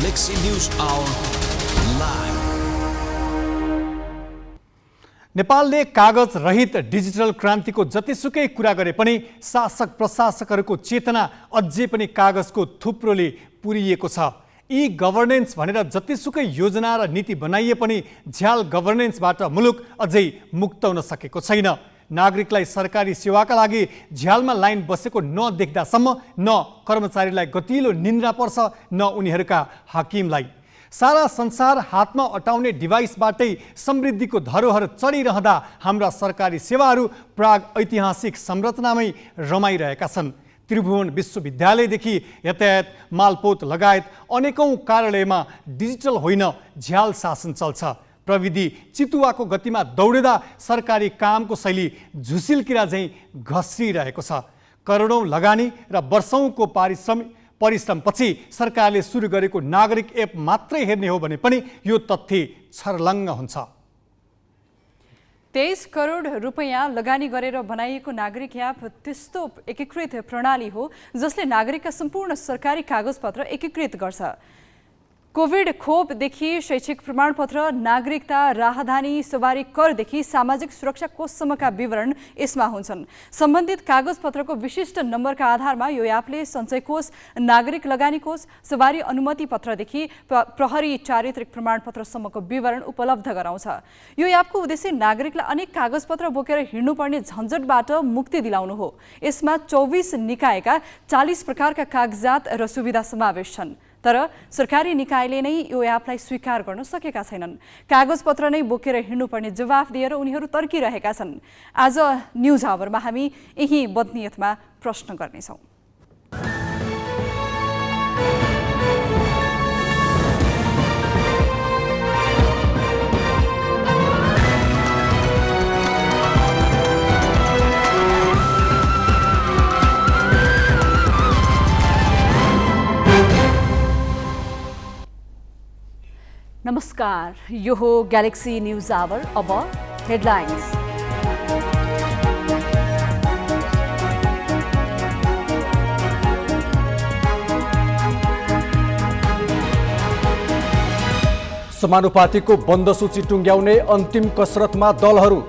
Galaxy News Hour live. नेपालले कागज रहित डिजिटल क्रान्तिको जतिसुकै कुरा गरे पनि शासक प्रशासकहरूको चेतना अझै पनि कागजको थुप्रोले पुरिएको छ। ई गभर्नेन्स भनेर जतिसुकै योजना र नीति बनाइए पनि झ्याल गभर्नेन्सबाट मुलुक अझै मुक्त हुन सकेको छैन। नागरिकलाई सरकारी सेवाका लागि झ्यालमा लाइन बसेको नदेख्दासम्म न कर्मचारीलाई गतिलो निन्द्रा पर्छ न उनीहरूका हाकिमलाई। सारा संसार हातमा अटाउने डिभाइसबाटै समृद्धिको धरोहर चढिरहँदा हाम्रा सरकारी सेवाहरू प्राग ऐतिहासिक संरचनामै रमाइरहेका छन्। त्रिभुवन विश्वविद्यालयदेखि यातायात मालपोत लगायत अनेकौं कार्यालयमा डिजिटल होइन झ्याल शासन चल्छ। प्रविधि चितुवाको गतिमा दौडिँदा सरकारी कामको शैली झुसिल किरा झैँ घस्रिरहेको छ। करोडौं लगानी र वर्षौंको परिश्रमपछि सरकारले सुरु गरेको नागरिक एप मात्रै हेर्ने हो भने पनि यो तथ्य छर्लङ्ग हुन्छ। 23 करोड रुपैयाँ लगानी गरेर बनाइएको नागरिक एप त्यस्तो एकीकृत प्रणाली हो जसले नागरिकका सम्पूर्ण सरकारी कागजपत्र एकीकृत गर्छ। कोभिड खोपदेखि शैक्षिक प्रमाणपत्र, नागरिकता, राहदानी, सवारी करदेखि सामाजिक सुरक्षा कोषसम्मका विवरण यसमा हुन्छन्। सम्बन्धित कागजपत्रको विशिष्ट नम्बरका आधारमा यो एपले सञ्चय कोष, नागरिक लगानी कोष, सवारी अनुमति पत्रदेखि प्रहरी चारित्रिक प्रमाणपत्रसम्मको विवरण उपलब्ध गराउँछ। यो एपको उद्देश्य नागरिकलाई अनेक कागजपत्र बोकेर हिँड्नुपर्ने झन्झटबाट मुक्ति दिलाउनु हो। यसमा 24 निकायका 40 प्रकारका कागजात र सुविधा समावेश छन्। तर सरकारी निकायले नै यो एपलाई स्वीकार गर्न सकेका छैनन्। कागजपत्र नै बोकेर हिँड्नुपर्ने जवाफ दिएर उनीहरू तर्किरहेका छन्। आज न्युज आवरमा हामी यही बदनियतमा प्रश्न गर्नेछौँ। नमस्कार, यो हो ग्यालेक्सी न्युज आवर। अब हेडलाइन्स। समानुपातिको बन्द सूची टुङ्ग्याउने अन्तिम कसरतमा दलहरू।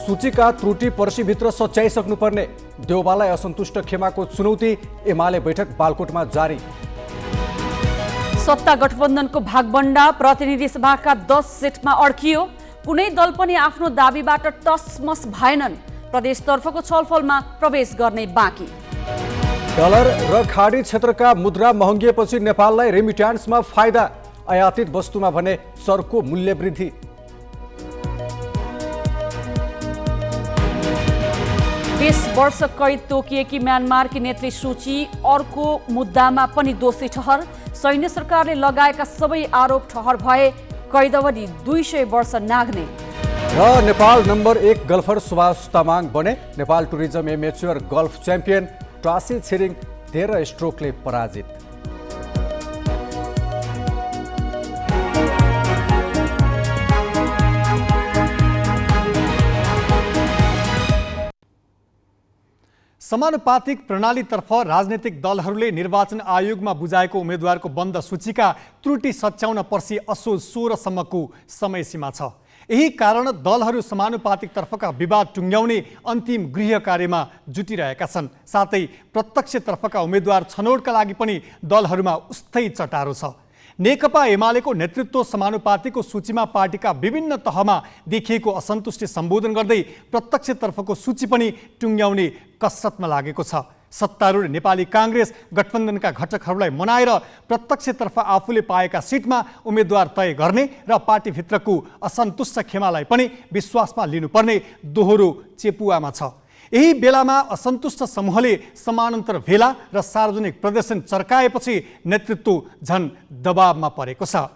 सूचीका त्रुटि पर्सीभित्र सच्याइसक्नुपर्ने देउबालाई असन्तुष्ट खेमाको चुनौती। एमाले बैठक बालकोटमा जारी। सत्ता गठबन्धनको भागबण्डा प्रतिनिधि सभाका 10 सिटमा अड्कियो। कुनै दल पनि आफ्नो दाबीबाट टसमस भएनन्। प्रदेशतर्फको छलफलमा प्रवेश गर्ने बाँकी। डलर र खाडी क्षेत्रका मुद्रा महँगिएपछि नेपाललाई रेमिट्यान्समा फाइदा। आयातित वस्तुमा भने सरको मूल्य वृद्धि। बीस वर्ष कैद तोकिएकी म्यानमारकी नेत्री सूची अर्को मुद्दामा पनि दोषी ठहर। सैन्य सरकारले लगाएका सबै आरोप ठहर भए। कैद अवधि 200 वर्ष नाग्ने। र नेपाल नम्बर 1 गल्फर सुभाष तामाङ बने Nepal tourism amateur golf champion. Trashi Tshering 13 स्ट्रोकले पराजित। समानुपातिक प्रणालीतर्फ राजनीतिक दलहरूले निर्वाचन आयोगमा बुझाएको उम्मेद्वारको बन्द सूचीका त्रुटि सच्याउन पर्सि असोज 16 सम्मको समय सीमा छ। यही कारण दलहरू समानुपातिक तर्फका विवाद टुङ्ग्याउने अन्तिम गृह कार्यमा जुटिरहेका छन्। साथै प्रत्यक्षतर्फका उम्मेद्वार छनौटका लागि पनि दलहरूमा उस्तै चटारो छ। नेकपा एमालेको नेतृत्व समानुपातिको सूचीमा पार्टीका विभिन्न तहमा देखिएको असन्तुष्टि सम्बोधन गर्दै प्रत्यक्षतर्फको सूची पनि टुङ्ग्याउने कसरतमा लागेको छ। सत्तारूढ नेपाली काङ्ग्रेस गठबन्धनका घटकहरूलाई मनाएर प्रत्यक्षतर्फ आफूले पाएका सिटमा उम्मेद्वार तय गर्ने र पार्टीभित्रको असन्तुष्ट खेमालाई पनि विश्वासमा लिनुपर्ने दोहोरो चेपुवामा छ। यही बेलामा असन्तुष्ट समूहले समानान्तर भेला र सार्वजनिक प्रदर्शन चर्काएपछि नेतृत्व झन दबावमा परेको छ।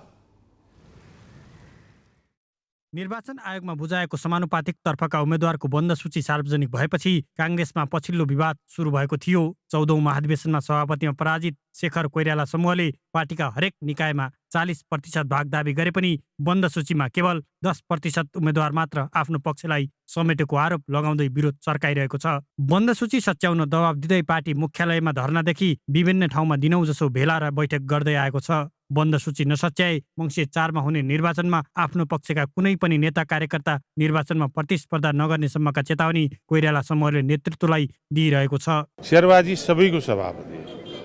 निर्वाचन आयोगमा बुझाएको समानुपातिक तर्फका उम्मेद्वारको बन्द सूची सार्वजनिक भएपछि काङ्ग्रेसमा पछिल्लो विवाद सुरु भएको थियो। 14औं महाधिवेशनमा सभापतिमा पराजित शेखर कोइराला समूहले पार्टीका हरेक निकायमा 40% भाग दाबी गरे पनि बन्द सूचीमा केवल 10% उम्मेद्वार मात्र आफ्नो पक्षलाई समेटेको आरोप लगाउँदै विरोध चर्काइरहेको छ। बन्द सूची सच्याउन दबाब दिँदै पार्टी मुख्यालयमा धरनादेखि विभिन्न ठाउँमा दिनौं जसो भेला र बैठक गर्दै आएको छ। बन्द सूची नसच्याए मङ्सिर 4 मा हुने निर्वाचनमा आफ्नो पक्षका कुनै पनि नेता कार्यकर्ता निर्वाचनमा प्रतिस्पर्धा नगर्ने सम्मका चेतावनी कोइराला समूहले नेतृत्वलाई दिइरहेको छ। शेरबाजी सबैको सभापति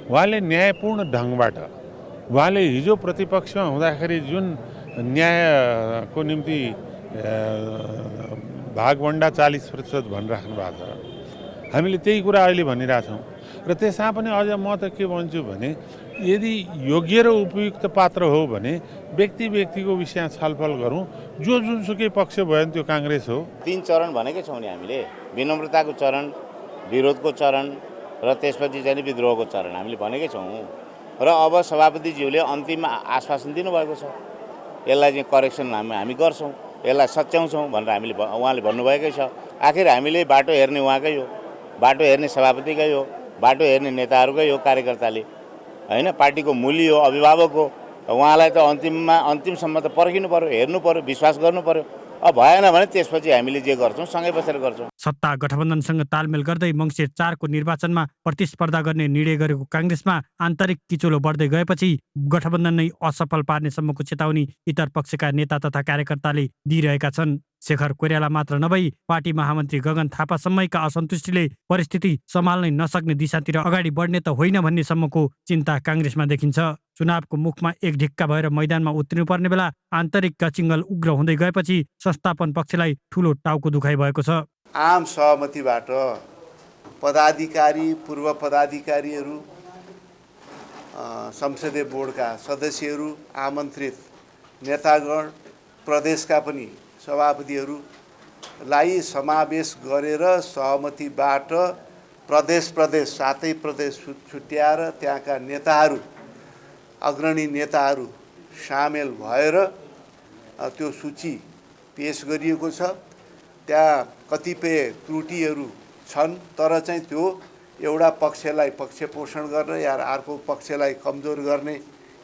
उहाँले न्यायपूर्ण ढङ्गबाट उहाँले हिजो प्रतिपक्षमा हुँदाखेरि जुन न्यायको निम्ति भागभन्डा 40% भनिराख्नु भएको छ, हामीले त्यही कुरा अहिले भनिरहेछौँ। र त्यसमा पनि अझ म त के भन्छु भने यदि योग्य र उपयुक्त पात्र हो भने व्यक्ति व्यक्तिको विषय छलफल गरौँ। जो जुनसुकै पक्ष भयो भने त्यो काङ्ग्रेस हो। 3 चरण भनेकै छौँ नि हामीले, विनम्रताको चरण, विरोधको चरण र त्यसपछि चाहिँ विद्रोहको चरण हामीले भनेकै छौँ। र अब सभापतिज्यूले अन्तिम आश्वासन दिनुभएको छ, यसलाई चाहिँ करेक्सन हामी गर्छौँ, यसलाई सच्याउँछौँ भनेर उहाँले भन्नुभएकै छ। आखिर हामीले बाटो हेर्ने उहाँकै हो, बाटो हेर्ने सभापतिकै हो, बाटो हेर्ने नेताहरूकै हो, कार्यकर्ताले होइन, पार्टीको मूल्य हो, अभिभावक हो। उहाँलाई त अन्तिमसम्म त पर्खिनु पर्यो, हेर्नु पर्यो, विश्वास गर्नु पर्यो। अब भएन भने त्यसपछि हामीले जे गर्छौँ सँगै बसेर गर्छौँ। सत्ता गठबन्धनसँग तालमेल गर्दै मङ्सिर 4 को निर्वाचनमा प्रतिस्पर्धा गर्ने निर्णय गरेको काङ्ग्रेसमा आन्तरिक किचोलो बढ्दै गएपछि गठबन्धन नै असफल पार्ने सम्मको चेतावनी इतर पक्षका नेता तथा कार्यकर्ताले दिइरहेका छन्। शेखर कोइराला मात्र नभई पार्टी महामन्त्री गगन थापासम्मका असन्तुष्टिले परिस्थिति सम्हाल्नै नसक्ने दिशातिर अगाडि बढ्ने त होइन भन्ने सम्मको चिन्ता काङ्ग्रेसमा देखिन्छ। चुनावको मुखमा एक ढिक्का भएर मैदानमा उत्रिनुपर्ने बेला आन्तरिक गचिङ्गल उग्र हुँदै गएपछि संस्थापन पक्षलाई ठूलो टाउको दुखाइ भएको छ। आम सहमतिबाट पदाधिकारी, पूर्व पदाधिकारीहरू, संसदीय बोर्डका सदस्यहरू, आमन्त्रित नेतागण, प्रदेशका पनि सभापतिहरूलाई समावेश गरेर सहमतिबाट प्रदेश सातै प्रदेश छुट्याएर त्यहाँका नेताहरू, अग्रणी नेताहरू सामेल भएर त्यो सूची पेश गरिएको छ। त्यहाँ कतिपय त्रुटिहरू छन्, तर चाहिँ त्यो एउटा पक्षलाई पक्षपोषण गर्ने या अर्को पक्षलाई कमजोर गर्ने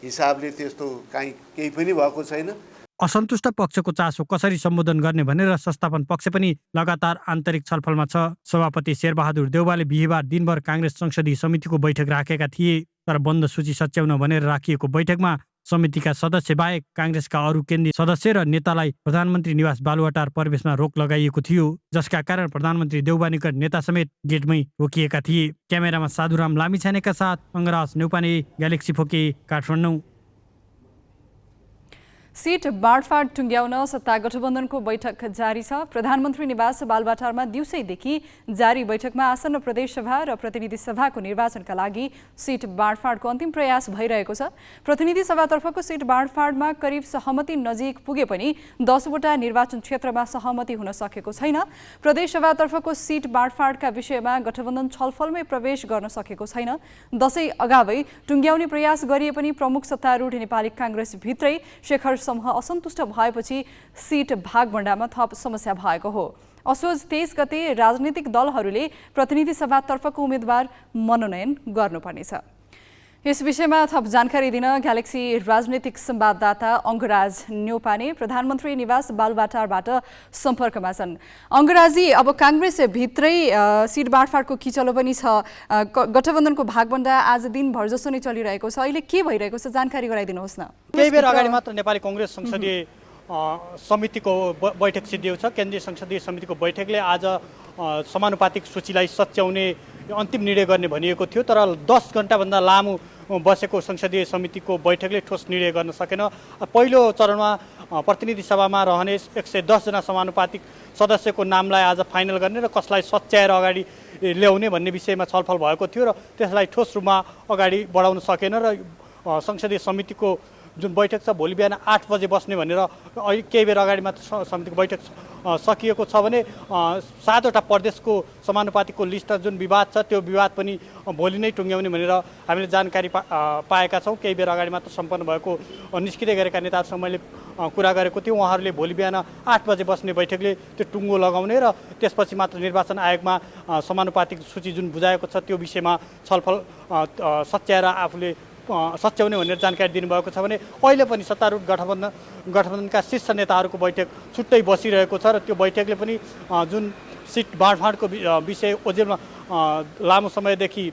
हिसाबले त्यस्तो केही पनि भएको छैन। असन्तुष्ट पक्षको चासो कसरी सम्बोधन गर्ने भनेर संस्थापन पक्ष पनि लगातार आन्तरिक छलफलमा छ। सभापति शेरबहादुर देउवाले बिहिबार दिनभर काङ्ग्रेस संसदीय समितिको बैठक राखेका थिए, तर बन्द सूची सच्याउन भनेर राखिएको बैठकमा समितिका सदस्य बाहेक काङ्ग्रेसका अरू केन्द्रीय सदस्य र नेतालाई प्रधानमन्त्री निवास बालुवाटार प्रवेशमा रोक लगाइएको थियो, जसका कारण प्रधानमन्त्री देउबा निकट नेता समेत गेटमै रोकिएका थिए। क्यामेरामा साधुराम लामिछानेका साथ अङ्गराज नेउपाने, ग्यालेक्सी फोके, काठमाडौँ। सीट बाँडफाँड टुङ्ग्याउन सत्ता गठबन्धनको बैठक जारी छ। प्रधानमन्त्री निवास बालुवाटारमा दिउँसैदेखि जारी बैठकमा आसन्न प्रदेशसभा र प्रतिनिधि सभाको निर्वाचनका लागि सीट बाँडफाँडको अन्तिम प्रयास भइरहेको छ। प्रतिनिधि सभातर्फको सीट बाँडफाँडमा करिब सहमति नजिक पुगे पनि 10 वटा निर्वाचन क्षेत्रमा सहमति हुन सकेको छैन। प्रदेशसभातर्फको सीट बाँडफाँडका विषयमा गठबन्धन छलफलमै प्रवेश गर्न सकेको छैन। दशैं अगावै टुङ्ग्याउने प्रयास गरिए पनि प्रमुख सत्तारूढ नेपाली काङ्ग्रेस भित्रै शेखर समूह असन्तुष्ट भएपछि सीट भागभण्डामा थप समस्या भएको हो। असोज 23 गते राजनीतिक दलहरूले प्रतिनिधि सभातर्फको उम्मेद्वार मनोनयन गर्नुपर्नेछ। यस विषयमा थप जानकारी दिन ग्यालेक्सी राजनीतिक संवाददाता अङ्गराज न्यौपाने प्रधानमन्त्री निवास बालुवाटारबाट सम्पर्कमा छन्। अङ्गराजी, अब काङ्ग्रेस भित्रै सीट बाँडफाँडको किचलो पनि छ, गठबन्धनको भागभण्डा आज दिनभर जस्तो नै चलिरहेको छ, अहिले के भइरहेको छ जानकारी गराइदिनुहोस् न। केही बेर अगाडि मात्र नेपाली काङ्ग्रेस संसदीय समितिको बैठक सिद्धिएको छ। केन्द्रीय संसदीय समितिको बैठकले आज समानुपातिक सूचीलाई सच्याउने अन्तिम निर्णय गर्ने भनिएको थियो, तर 10 घण्टाभन्दा लामो बसेको संसदीय समितिको बैठकले ठोस निर्णय गर्न सकेन। पहिलो चरणमा प्रतिनिधि सभामा रहने 110 जना समानुपातिक सदस्यको नामलाई आज फाइनल गर्ने र कसलाई सच्याएर अगाडि ल्याउने भन्ने विषयमा छलफल भएको थियो र त्यसलाई ठोस रूपमा अगाडि बढाउन सकेन र संसदीय समितिको जुन बैठक छ भोलि बिहान 8 बजे बस्ने भनेर अहिले केही बेर अगाडि मात्र समितिको बैठक सकिएको छ भने 7वटा प्रदेशको समानुपातिकको लिस्टमा जुन विवाद छ त्यो विवाद पनि भोलि नै टुङ्ग्याउने भनेर हामीले जानकारी पाएका छौँ। केही बेर अगाडि मात्र सम्पन्न भएको निस्किँदै गरेका नेताहरूसँग मैले कुरा गरेको थिएँ। उहाँहरूले भोलि बिहान 8 बजे बस्ने बैठकले त्यो टुङ्गो लगाउने र त्यसपछि मात्र निर्वाचन आयोगमा समानुपातिक सूची जुन बुझाएको छ त्यो विषयमा छलफल सच्याएर आफूले सच्याउने भनेर जानकारी दिनुभएको छ भने अहिले पनि सत्तारूढ गठबन्धनका शीर्ष नेताहरूको बैठक छुट्टै बसिरहेको छ र त्यो बैठकले पनि जुन सिट बाँडफाँडको विषय ओजेलमा लामो समयदेखि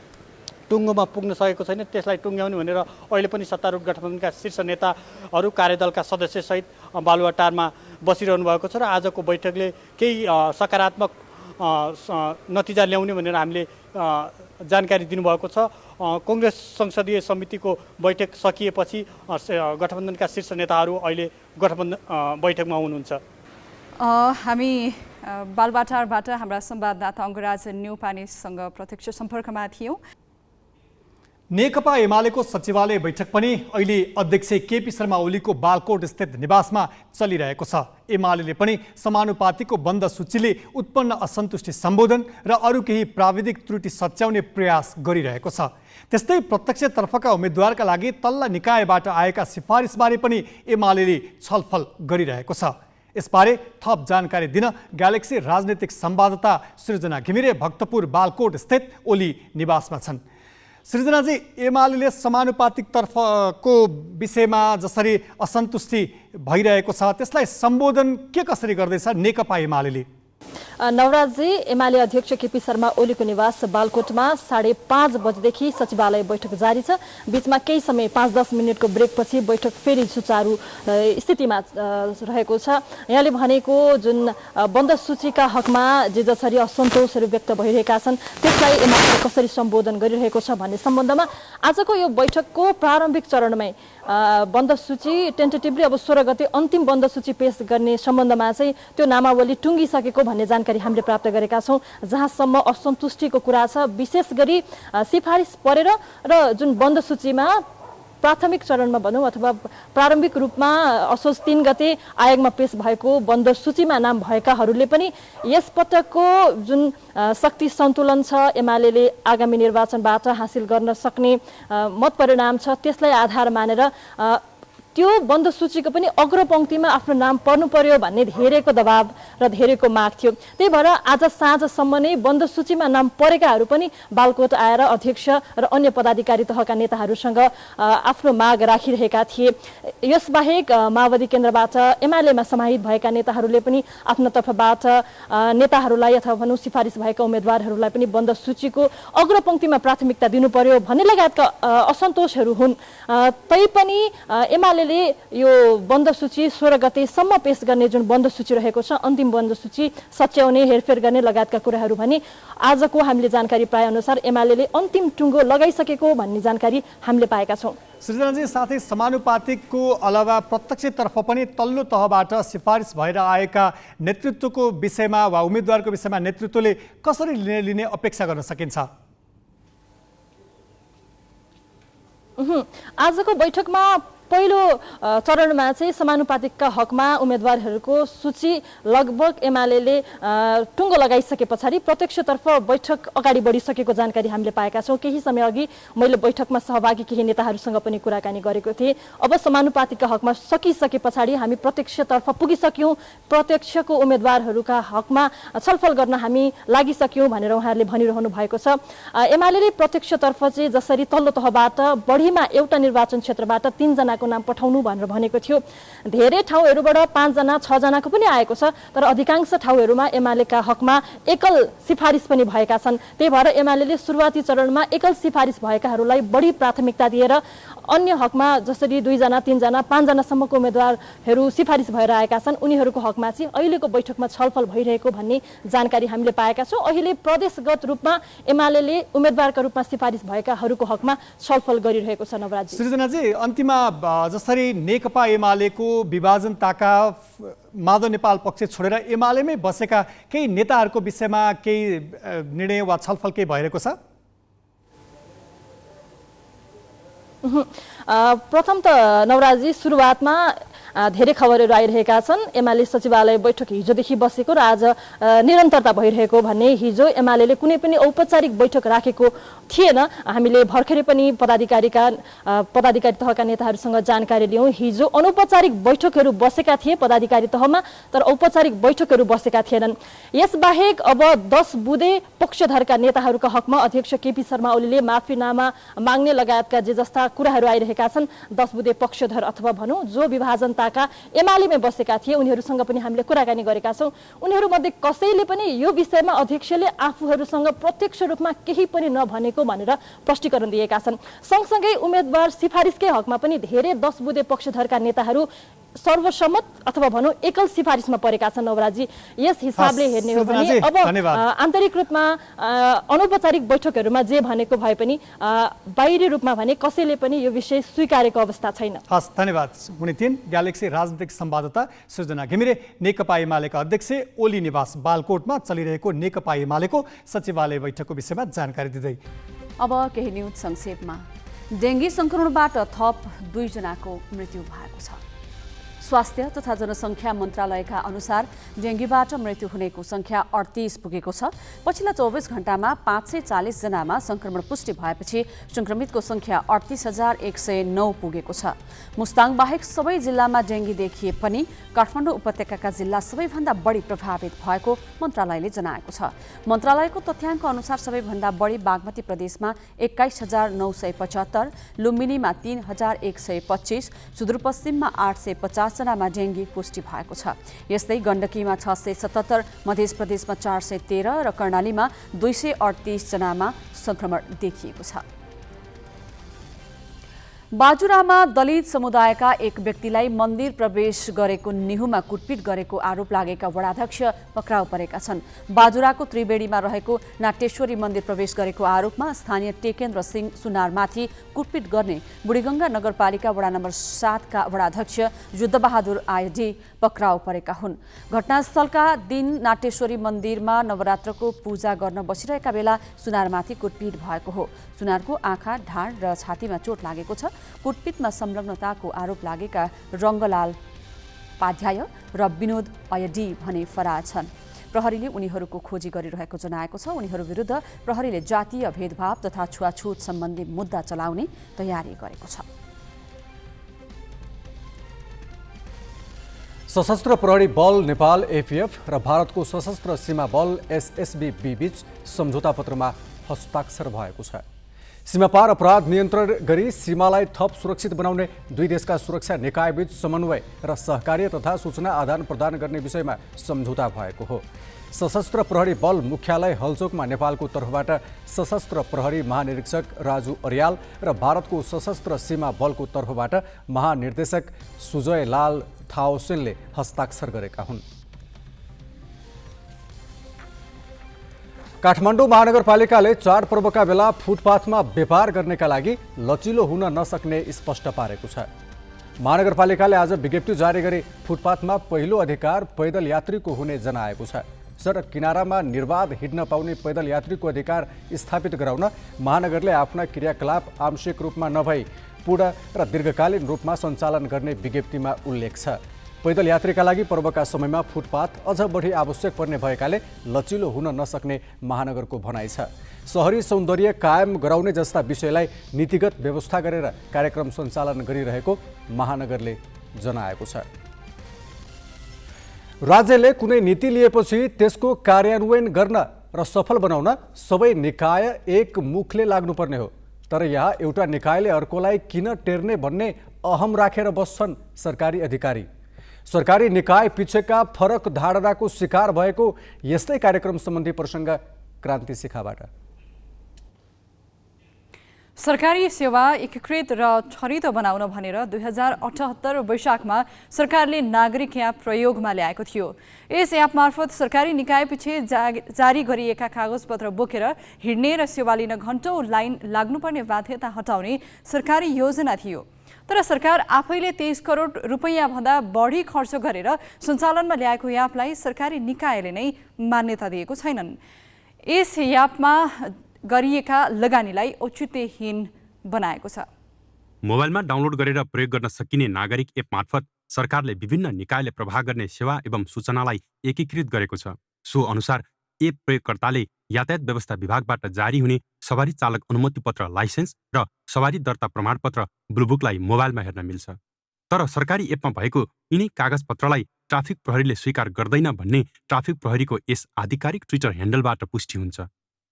टुङ्गोमा पुग्न सकेको छैन, त्यसलाई टुङ्ग्याउने भनेर अहिले पनि सत्तारूढ गठबन्धनका शीर्ष नेताहरू कार्यदलका सदस्यसहित बालुवाटारमा बसिरहनु भएको छ र आजको बैठकले केही सकारात्मक नतिजा ल्याउने भनेर हामीले जानकारी दिनुभएको छ। कांग्रेस संसदीय समितिको बैठक सकिएपछि गठबन्धनका शीर्ष नेताहरू अहिले गठबन्धन बैठकमा हुनुहुन्छ। हामी बालुवाटारबाट हाम्रा संवाददाता अङ्गराज न्यौपानेसँग प्रत्यक्ष सम्पर्कमा थियौँ। नेकपा एमालेको सचिवालय बैठक पनि अहिले अध्यक्ष केपी शर्मा ओलीको बालकोट स्थित निवासमा चलिरहेको छ। एमाले पनि समानुपातिको बन्द सूचीले उत्पन्न असन्तुष्टि सम्बोधन र अरू केही प्राविधिक त्रुटि सच्याउने प्रयास गरिरहेको छ। त्यस्तै प्रत्यक्षतर्फका उम्मेद्वारका लागि तल्ला निकायबाट आएका सिफारिसबारे पनि एमाले छलफल गरिरहेको छ। यसबारे थप जानकारी दिन ग्यालेक्सी राजनीतिक संवाददाता सृजना घिमिरे भक्तपुर बालकोट स्थित ओली निवासमा छन्। सृजनाजी, एमाले समानुपातिक तर्फको विषयमा जसरी असन्तुष्टि भइरहेको छ त्यसलाई सम्बोधन के कसरी गर्दैछ नेकपा एमाले? नवराजी, एमाले अध्यक्ष केपी शर्मा ओलीको निवास बालकोटमा 5:30 बजेदेखि सचिवालय बैठक जारी छ। बीचमा केही समय 5-10 मिनटको ब्रेकपछि बैठक फेरि सुचारू स्थितिमा रहेको छ। यहाँले भनेको जुन बन्द सूचीका हकमा जे जसरी असन्तोषहरू व्यक्त भइरहेका छन् त्यसलाई एमाले कसरी सम्बोधन गरिरहेको छ भन्ने सम्बन्धमा आजको यो बैठकको प्रारम्भिक चरणमै बन्द सूची टेन्टेटिभली अब 16 गते अन्तिम बन्द सूची पेश गर्ने सम्बन्धमा चाहिँ त्यो नामावली टुङ्गिसकेको भन्ने जानकारी हामीले प्राप्त गरेका छौँ। जहाँसम्म असन्तुष्टिको कुरा छ, विशेष गरी सिफारिस परेर र जुन बन्द सूचीमा प्राथमिक चरणमा भनौँ अथवा प्रारम्भिक रूपमा असोज 3 गते आयोगमा पेश भएको बन्द सूचीमा नाम भएकाहरूले पनि यसपटकको जुन शक्ति सन्तुलन छ, एमाले आगामी निर्वाचनबाट हासिल गर्न सक्ने मत परिणाम छ, त्यसलाई आधार मानेर त्यो बन्द सूचीको पनि अग्रपङ्क्तिमा आफ्नो नाम पर्नु पर्यो भन्ने धेरैको दबाव र धेरैको माग थियो। त्यही भएर आज साँझसम्म नै बन्द सूचीमा नाम परेकाहरू पनि बालकोट आएर अध्यक्ष र अन्य पदाधिकारी तहका नेताहरूसँग आफ्नो माग राखिरहेका थिए। यसबाहेक माओवादी केन्द्रबाट एमालेमा समाहित भएका नेताहरूले पनि आफ्नो तर्फबाट नेताहरूलाई अथवा भनौँ सिफारिस भएका उम्मेदवारहरूलाई पनि बन्द सूचीको अग्रपङ्क्तिमा प्राथमिकता दिनु पर्यो भन्ने लगायतका असन्तोषहरू हुन्। तैपनि एमाले यो बन्द सूची 16 गतेसम्म पेश गर्ने जुन बन्द सूची रहेको छ, अन्तिम बन्द सूची सच्याउने हेरफेर गर्ने लगायतका कुराहरू भने आजको हामीले जानकारी पाए अनुसार एमाले अन्तिम टुङ्गो लगाइसकेको भन्ने जानकारी हामीले पाएका छौँ। सृजनाजी, साथै समानुपातिकको अलावा प्रत्यक्षतर्फ पनि तल्लो तहबाट सिफारिस भएर आएका नेतृत्वको विषयमा वा उम्मेदवारको विषयमा नेतृत्वले कसरी निर्णय लिने अपेक्षा गर्न सकिन्छ? आजको बैठकमा पहिलो चरणमा चाहिँ समानुपातिकका हकमा उम्मेदवारहरूको सूची लगभग एमाले टुङ्गो लगाइसके पछाडि प्रत्यक्षतर्फ बैठक अगाडि बढिसकेको जानकारी हामीले पाएका छौँ। केही समय अघि मैले बैठकमा सहभागी केही नेताहरूसँग पनि कुराकानी गरेको थिएँ। अब समानुपातिकका हकमा सकिसके पछाडि हामी प्रत्यक्षतर्फ पुगिसक्यौँ, प्रत्यक्षको उम्मेदवारहरूका हकमा छलफल गर्न हामी लागिसक्यौँ भनेर उहाँहरूले भनिरहनु भएको छ। एमाले प्रत्यक्षतर्फ चाहिँ जसरी तल्लो तहबाट बढीमा एउटा निर्वाचन क्षेत्रबाट 3 जनाको नाम पठाउनु भनेर भनेको थियो, धेरै ठाउँहरूबाट 5 जना 6 जनाको पनि आएको छ, तर अधिकांश ठाउँहरूमा एमालेका हकमा एकल सिफारिस पनि भएका छन्। त्यही भएर एमाले सुरुवाती चरणमा एकल सिफारिस भएकाहरूलाई बढी प्राथमिकता दिएर अन्य हकमा जसरी 2 जना 3 जना 5 जनासम्मको उम्मेदवारहरू सिफारिस भएर आएका छन् उनीहरूको हकमा चाहिँ अहिलेको बैठकमा छलफल भइरहेको भन्ने जानकारी हामीले पाएका छौँ। अहिले प्रदेशगत रूपमा एमाले उम्मेदवारका रूपमा सिफारिस भएकाहरूको हकमा छलफल गरिरहेको छ। नवराज सृजनाजी, अन्तिममा जसरी नेकपा एमालेको विभाजन ताका माधव नेपाल पक्ष छोडेर एमालेमै बसेका केही नेताहरूको विषयमा केही निर्णय वा छलफल केही भइरहेको छ? प्रथम त नवराजी, सुरुवातमा धेरै खबरहरू आइरहेका छन्। एमाले सचिवालय बैठक हिजोदेखि बसेको र आज निरन्तरता भइरहेको भन्ने, हिजो एमाले कुनै पनि औपचारिक बैठक राखेको थिएन। हामीले भर्खरै पनि पदाधिकारी तहका नेताहरूसँग जानकारी लियौँ। हिजो अनौपचारिक बैठकहरू बसेका थिए पदाधिकारी तहमा, तर औपचारिक बैठकहरू बसेका थिएनन्। यसबाहेक अब 10 बुँदे पक्षधरका नेताहरूका हकमा अध्यक्ष केपी शर्मा ओलीले माफीनामा माग्ने लगायतका जे जस्ता कुराहरू आइरहेका छन्। 10 बुँदे पक्षधर अथवा भनौँ जो विभाजन नेताका एमालेमै बसेका थिए, उनीहरूसँग पनि हामीले कुराकानी गरेका छौँ। उनीहरूमध्ये कसैले पनि यो विषयमा अध्यक्षले आफूहरूसँग प्रत्यक्ष रूपमा केही पनि नभनेको भनेर स्पष्टीकरण दिएका छन्। सँगसँगै उम्मेदवार सिफारिसकै हकमा पनि धेरै 10 बुँदे पक्षधरका नेताहरू सर्वसम्मत अथवा भनौँ एकल सिफारिसमा परेका छन्। नवराजी, यस हिसाबले हेर्ने हो भने अब आन्तरिक रूपमा अनौपचारिक बैठकहरूमा जे भनेको भए पनि बाहिरी रूपमा भने कसैले पनि यो विषय स्वीकारेको अवस्था छैन। हस्, धन्यवाद। मुनिथिन ग्यालेक्सी राजनीतिक संवाददाता सृजना घिमिरे नेकपा एमालेका अध्यक्ष ओली निवास बालकोटमा चलिरहेको नेकपा एमालेको सचिवालय बैठकको विषयमा जानकारी दिँदै। अब केही न्युज संक्षेपमा। डेङ्गी संक्रमणबाट थप 2 जनाको मृत्यु भएको छ। स्वास्थ्य तथा जनसङ्ख्या मन्त्रालयका अनुसार डेङ्गीबाट मृत्यु हुनेको सङ्ख्या 38 पुगेको छ। पछिल्ला 24 घण्टामा 540 जनामा संक्रमण पुष्टि भएपछि संक्रमितको सङ्ख्या 38,109 पुगेको छ। मुस्ताङ बाहेक सबै जिल्लामा डेङ्गी देखिए पनि काठमाडौँ उपत्यकाका जिल्ला सबैभन्दा बढी प्रभावित भएको मन्त्रालयले जनाएको छ। मन्त्रालयको तथ्याङ्क अनुसार सबैभन्दा बढी बागमती प्रदेशमा 21,975, लुम्बिनीमा 3,125, सुदूरपश्चिममा 850 जनामा डेङ्गी पुष्टि भएको छ। यस्तै गण्डकीमा 677, मध्य प्रदेशमा 413 र कर्णालीमा 238 जनामा संक्रमण देखिएको छ। बाजुरामा दलित समुदायका एक व्यक्तिलाई मन्दिर प्रवेश गरेको निहुमा कुटपिट गरेको आरोप लागेका वडाध्यक्ष पक्राउ परेका छन्। बाजुराको त्रिवेणीमा रहेको नाट्येश्वरी मन्दिर प्रवेश गरेको आरोपमा स्थानीय टेकेन्द्र सिंह सुनारमाथि कुटपिट गर्ने बुढीगङ्गा नगरपालिका वडा नम्बर 7 का वडाध्यक्ष युद्धबहादुर आयडी पक्राउ परेका हुन्। घटनास्थलका दिन नाट्येश्वरी मन्दिरमा नवरात्रको पूजा गर्न बसिरहेका बेला सुनारमाथि कुटपिट भएको हो। सुनारको आँखा, ढाड र छातीमा चोट लागेको छ। कुटपिटमा संलग्नताको आरोप लागेका रङ्गलाल पाध्याय र विनोद अयडी भने फरार छन्। प्रहरीले उनीहरूको खोजी गरिरहेको जनाएको छ। उनीहरू विरुद्ध प्रहरीले जातीय भेदभाव तथा छुवाछुत सम्बन्धी मुद्दा चलाउने तयारी गरेको छ। सशस्त्र प्रहरी बल नेपाल एफएफ र भारतको सशस्त्र सीमा बल एसएसबी बीच सम्झौता पत्रमा हस्ताक्षर भएको छ। सीमापार अपराध नियन्त्रण गरी सीमालाई थप सुरक्षित बनाउने दुई देशका सुरक्षा निकायबीच समन्वय र सहकार्य तथा सूचना आदान प्रदान गर्ने विषयमा सम्झौता भएको हो। सशस्त्र प्रहरी बल मुख्यालय हलचोकमा नेपालको तर्फबाट सशस्त्र प्रहरी महानिरीक्षक राजु अर्याल र भारतको सशस्त्र सीमा बलको तर्फबाट महानिर्देशक सुजय लाल थाओसेनले हस्ताक्षर गरेका हुन्। काठमाडौँ महानगरपालिकाले चाडपर्वका बेला फुटपाथमा व्यापार गर्नेका लागि लचिलो हुन नसक्ने स्पष्ट पारेको छ। महानगरपालिकाले आज विज्ञप्ति जारी गरी फुटपाथमा पहिलो अधिकार पैदल यात्रीको हुने जनाएको छ। सडक किनारामा निर्बाध हिँड्न पाउने पैदल यात्रीको अधिकार स्थापित गराउन महानगरले आफ्ना क्रियाकलाप आंशिक रूपमा नभई पूर्ण र दीर्घकालीन रूपमा सञ्चालन गर्ने विज्ञप्तिमा उल्लेख छ। पैदल यात्रीका लागि पर्वका समयमा फुटपाथ अझ बढी आवश्यक पर्ने भएकाले लचिलो हुन नसक्ने महानगरको भनाइ छ। शहरी सौन्दर्य कायम गराउने जस्ता विषयलाई नीतिगत व्यवस्था गरेर कार्यक्रम सञ्चालन गरिरहेको महानगरले जनाएको छ। राज्यले कुनै नीति लिएपछि त्यसको कार्यान्वयन गर्न र सफल बनाउन सबै निकाय एक मुखले लाग्नुपर्ने हो। तर यहाँ एउटा निकायले अर्कोलाई किन टेर्ने भन्ने अहम राखेर बस्छन् सरकारी अधिकारी। सरकारी निकाय पिछेका फरक धारणाको शिकार भएको यस्तै कार्यक्रम सम्बन्धी प्रसङ्ग क्रान्ति शिखाबाट। सरकारी सेवा एकीकृत र छरितो बनाउन भनेर 2078 वैशाखमा सरकारले नागरिक एप प्रयोगमा ल्याएको थियो। यस एप मार्फत सरकारी निकाय पछि जारी गरिएका कागजपत्र बोकेर हिँड्ने र सेवा लिन घण्टौँ लाइन लाग्नुपर्ने बाध्यता हटाउने सरकारी योजना थियो। तर सरकार आफैले 23 करोड रुपैयाँ भन्दा बढी खर्च गरेर सञ्चालनमा ल्याएको एपलाई सरकारी निकायले नै मान्यता दिएको छैनन्। यस एपमा गरिएका लगानीलाई औचित्यहीन बनाएको छ। मोबाइलमा डाउनलोड गरेर प्रयोग गर्न सकिने नागरिक एप मार्फत सरकारले विभिन्न निकायले प्रवाह गर्ने सेवा एवं सूचनालाई एकीकृत गरेको छ। सो अनुसार एप प्रयोगकर्ताले यातायात व्यवस्था विभागबाट जारी हुने सवारी चालक अनुमति पत्र लाइसेन्स र सवारी दर्ता प्रमाणपत्र ब्लुबुकलाई मोबाइलमा हेर्न मिल्छ। तर सरकारी एपमा भएको यिनै कागजपत्रलाई ट्राफिक प्रहरीले स्वीकार गर्दैन भन्ने ट्राफिक प्रहरीको यस आधिकारिक ट्विटर ह्यान्डलबाट पुष्टि हुन्छ।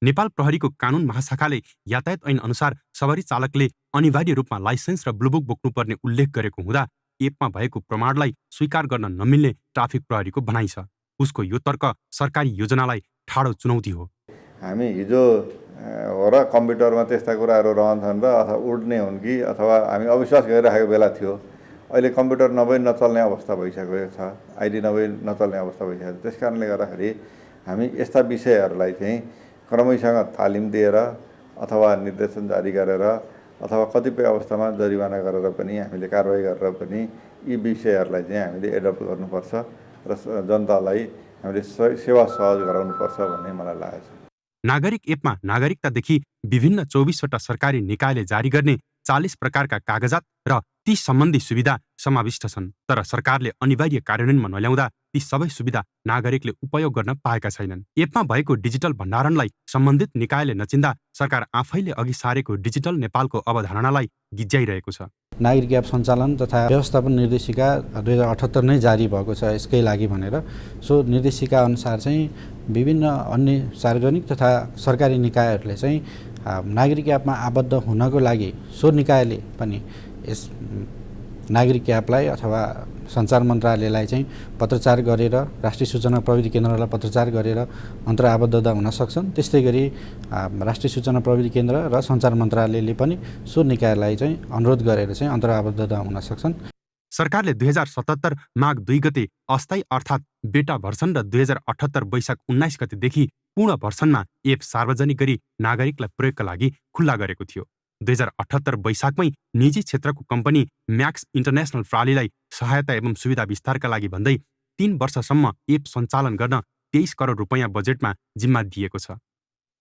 नेपाल प्रहरीको कानुन महाशाखाले यातायात ऐन अनुसार सवारी चालकले अनिवार्य रूपमा लाइसेन्स र ब्लुबुक बोक्नुपर्ने उल्लेख गरेको हुँदा एपमा भएको प्रमाणलाई स्वीकार गर्न नमिल्ने ट्राफिक प्रहरीको भनाइ छ। उसको यो तर्क सरकारी योजनालाई ठाडो चुनौती हो। हामी हिजो हो र कम्प्युटरमा त्यस्ता कुराहरू रहन्छन् र अथवा उड्ने हुन् कि अथवा हामी अविश्वास गरिराखेको बेला थियो। अहिले कम्प्युटर नभई नचल्ने अवस्था भइसकेको छ, आइडी नभई नचल्ने अवस्था भइसकेको छ। त्यस कारणले गर्दाखेरि हामी यस्ता विषयहरूलाई चाहिँ क्रमैसँग तालिम दिएर अथवा निर्देशन जारी गरेर अथवा कतिपय अवस्थामा जरिवाना गरेर पनि हामीले कारवाही गरेर पनि यी विषयहरूलाई चाहिँ हामीले एडप्ट गर्नुपर्छ र जनतालाई हामीले सेवा सहज गराउनुपर्छ भन्ने मलाई लागेको छ। नागरिक एपमा नागरिकतादेखि विभिन्न 24वटा सरकारी निकायले जारी गर्ने 40 प्रकारका कागजात र ती सम्बन्धी सुविधा समाविष्ट छन्। तर सरकारले अनिवार्य कार्यान्वयनमा नल्याउँदा ती सबै सुविधा नागरिकले उपयोग गर्न पाएका छैनन्। एपमा भएको डिजिटल भण्डारणलाई सम्बन्धित निकायले नचिन्दा सरकार आफैले अघि सारेको डिजिटल नेपालको अवधारणालाई गिज्याइरहेको छ। नागरिक एप सञ्चालन तथा व्यवस्थापन निर्देशिका 2078 नै जारी भएको छ यसकै लागि भनेर। सो निर्देशिका अनुसार चाहिँ विभिन्न अन्य सार्वजनिक तथा सरकारी निकायहरूले चाहिँ नागरिक एपमा आबद्ध हुनको लागि सो निकायले पनि यस नागरिक एपलाई अथवा सञ्चार मन्त्रालयलाई चाहिँ पत्रचार गरेर राष्ट्रिय सूचना प्रविधि केन्द्रलाई पत्रचार गरेर अन्तर्आबद्धता हुन सक्छन्। त्यस्तै गरी राष्ट्रिय सूचना प्रविधि केन्द्र र सञ्चार मन्त्रालयले पनि सो निकायलाई चाहिँ अनुरोध गरेर चाहिँ अन्तर्आबद्धता हुन सक्छन्। सरकारले 2077 माघ 2 गते अस्थायी अर्थात् बेटा भर्सन र 2078 वैशाख 19 गतेदेखि पूर्ण भर्सनमा एप सार्वजनिक गरी नागरिकलाई प्रयोगका लागि खुल्ला गरेको थियो। 2078 वैशाखमै निजी क्षेत्रको कम्पनी म्याक्स इन्टरनेसनल प्रालीलाई सहायता एवं सुविधा विस्तारका लागि भन्दै 3 वर्षसम्म एप सञ्चालन गर्न 23 करोड रुपैयाँ बजेटमा जिम्मा दिएको छ।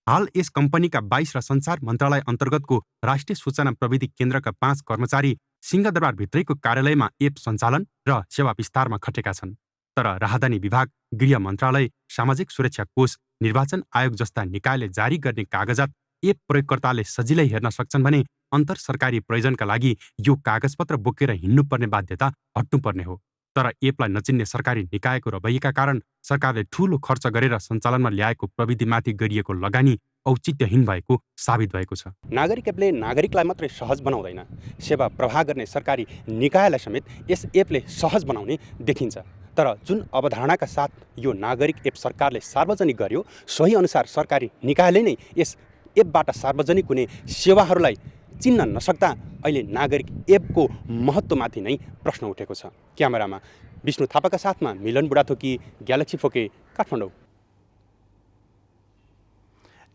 हाल यस कम्पनीका 22 र सञ्चार मन्त्रालय अन्तर्गतको राष्ट्रिय सूचना प्रविधि केन्द्रका 5 कर्मचारी सिंहदरबार भित्रैको कार्यालयमा एप सञ्चालन र सेवा विस्तारमा खटेका छन्। तर राहदानी विभाग, गृह मन्त्रालय, सामाजिक सुरक्षा कोष, निर्वाचन आयोग जस्ता निकायले जारी गर्ने कागजात एप प्रयोगकर्ताले सजिलै हेर्न सक्छन् भने अन्तर सरकारी प्रयोजनका लागि यो कागजपत्र बोकेर हिँड्नुपर्ने बाध्यता हट्नुपर्ने हो। तर एपलाई नचिन्ने सरकारी निकायको रवैयाका कारण सरकारले ठूलो खर्च गरेर सञ्चालनमा ल्याएको प्रविधिमाथि गरिएको लगानी औचित्यहीन भएको साबित भएको छ। नागरिक एपले नागरिकलाई मात्रै सहज बनाउँदैन, सेवा प्रवाह गर्ने सरकारी निकायलाई समेत यस एपले सहज बनाउने देखिन्छ। तर जुन अवधारणाका साथ यो नागरिक एप सरकारले सार्वजनिक गर्यो सोही अनुसार सरकारी निकायले नै यस एपबाट सार्वजनिक हुने सेवाहरूलाई चिन्न नसक्दा अहिले नागरिक एपको महत्त्वमाथि नै प्रश्न उठेको छ। क्यामेरामा विष्णु थापाका साथमा मिलन बुढाथोकी, ग्यालेक्सी फोके, काठमाडौँ।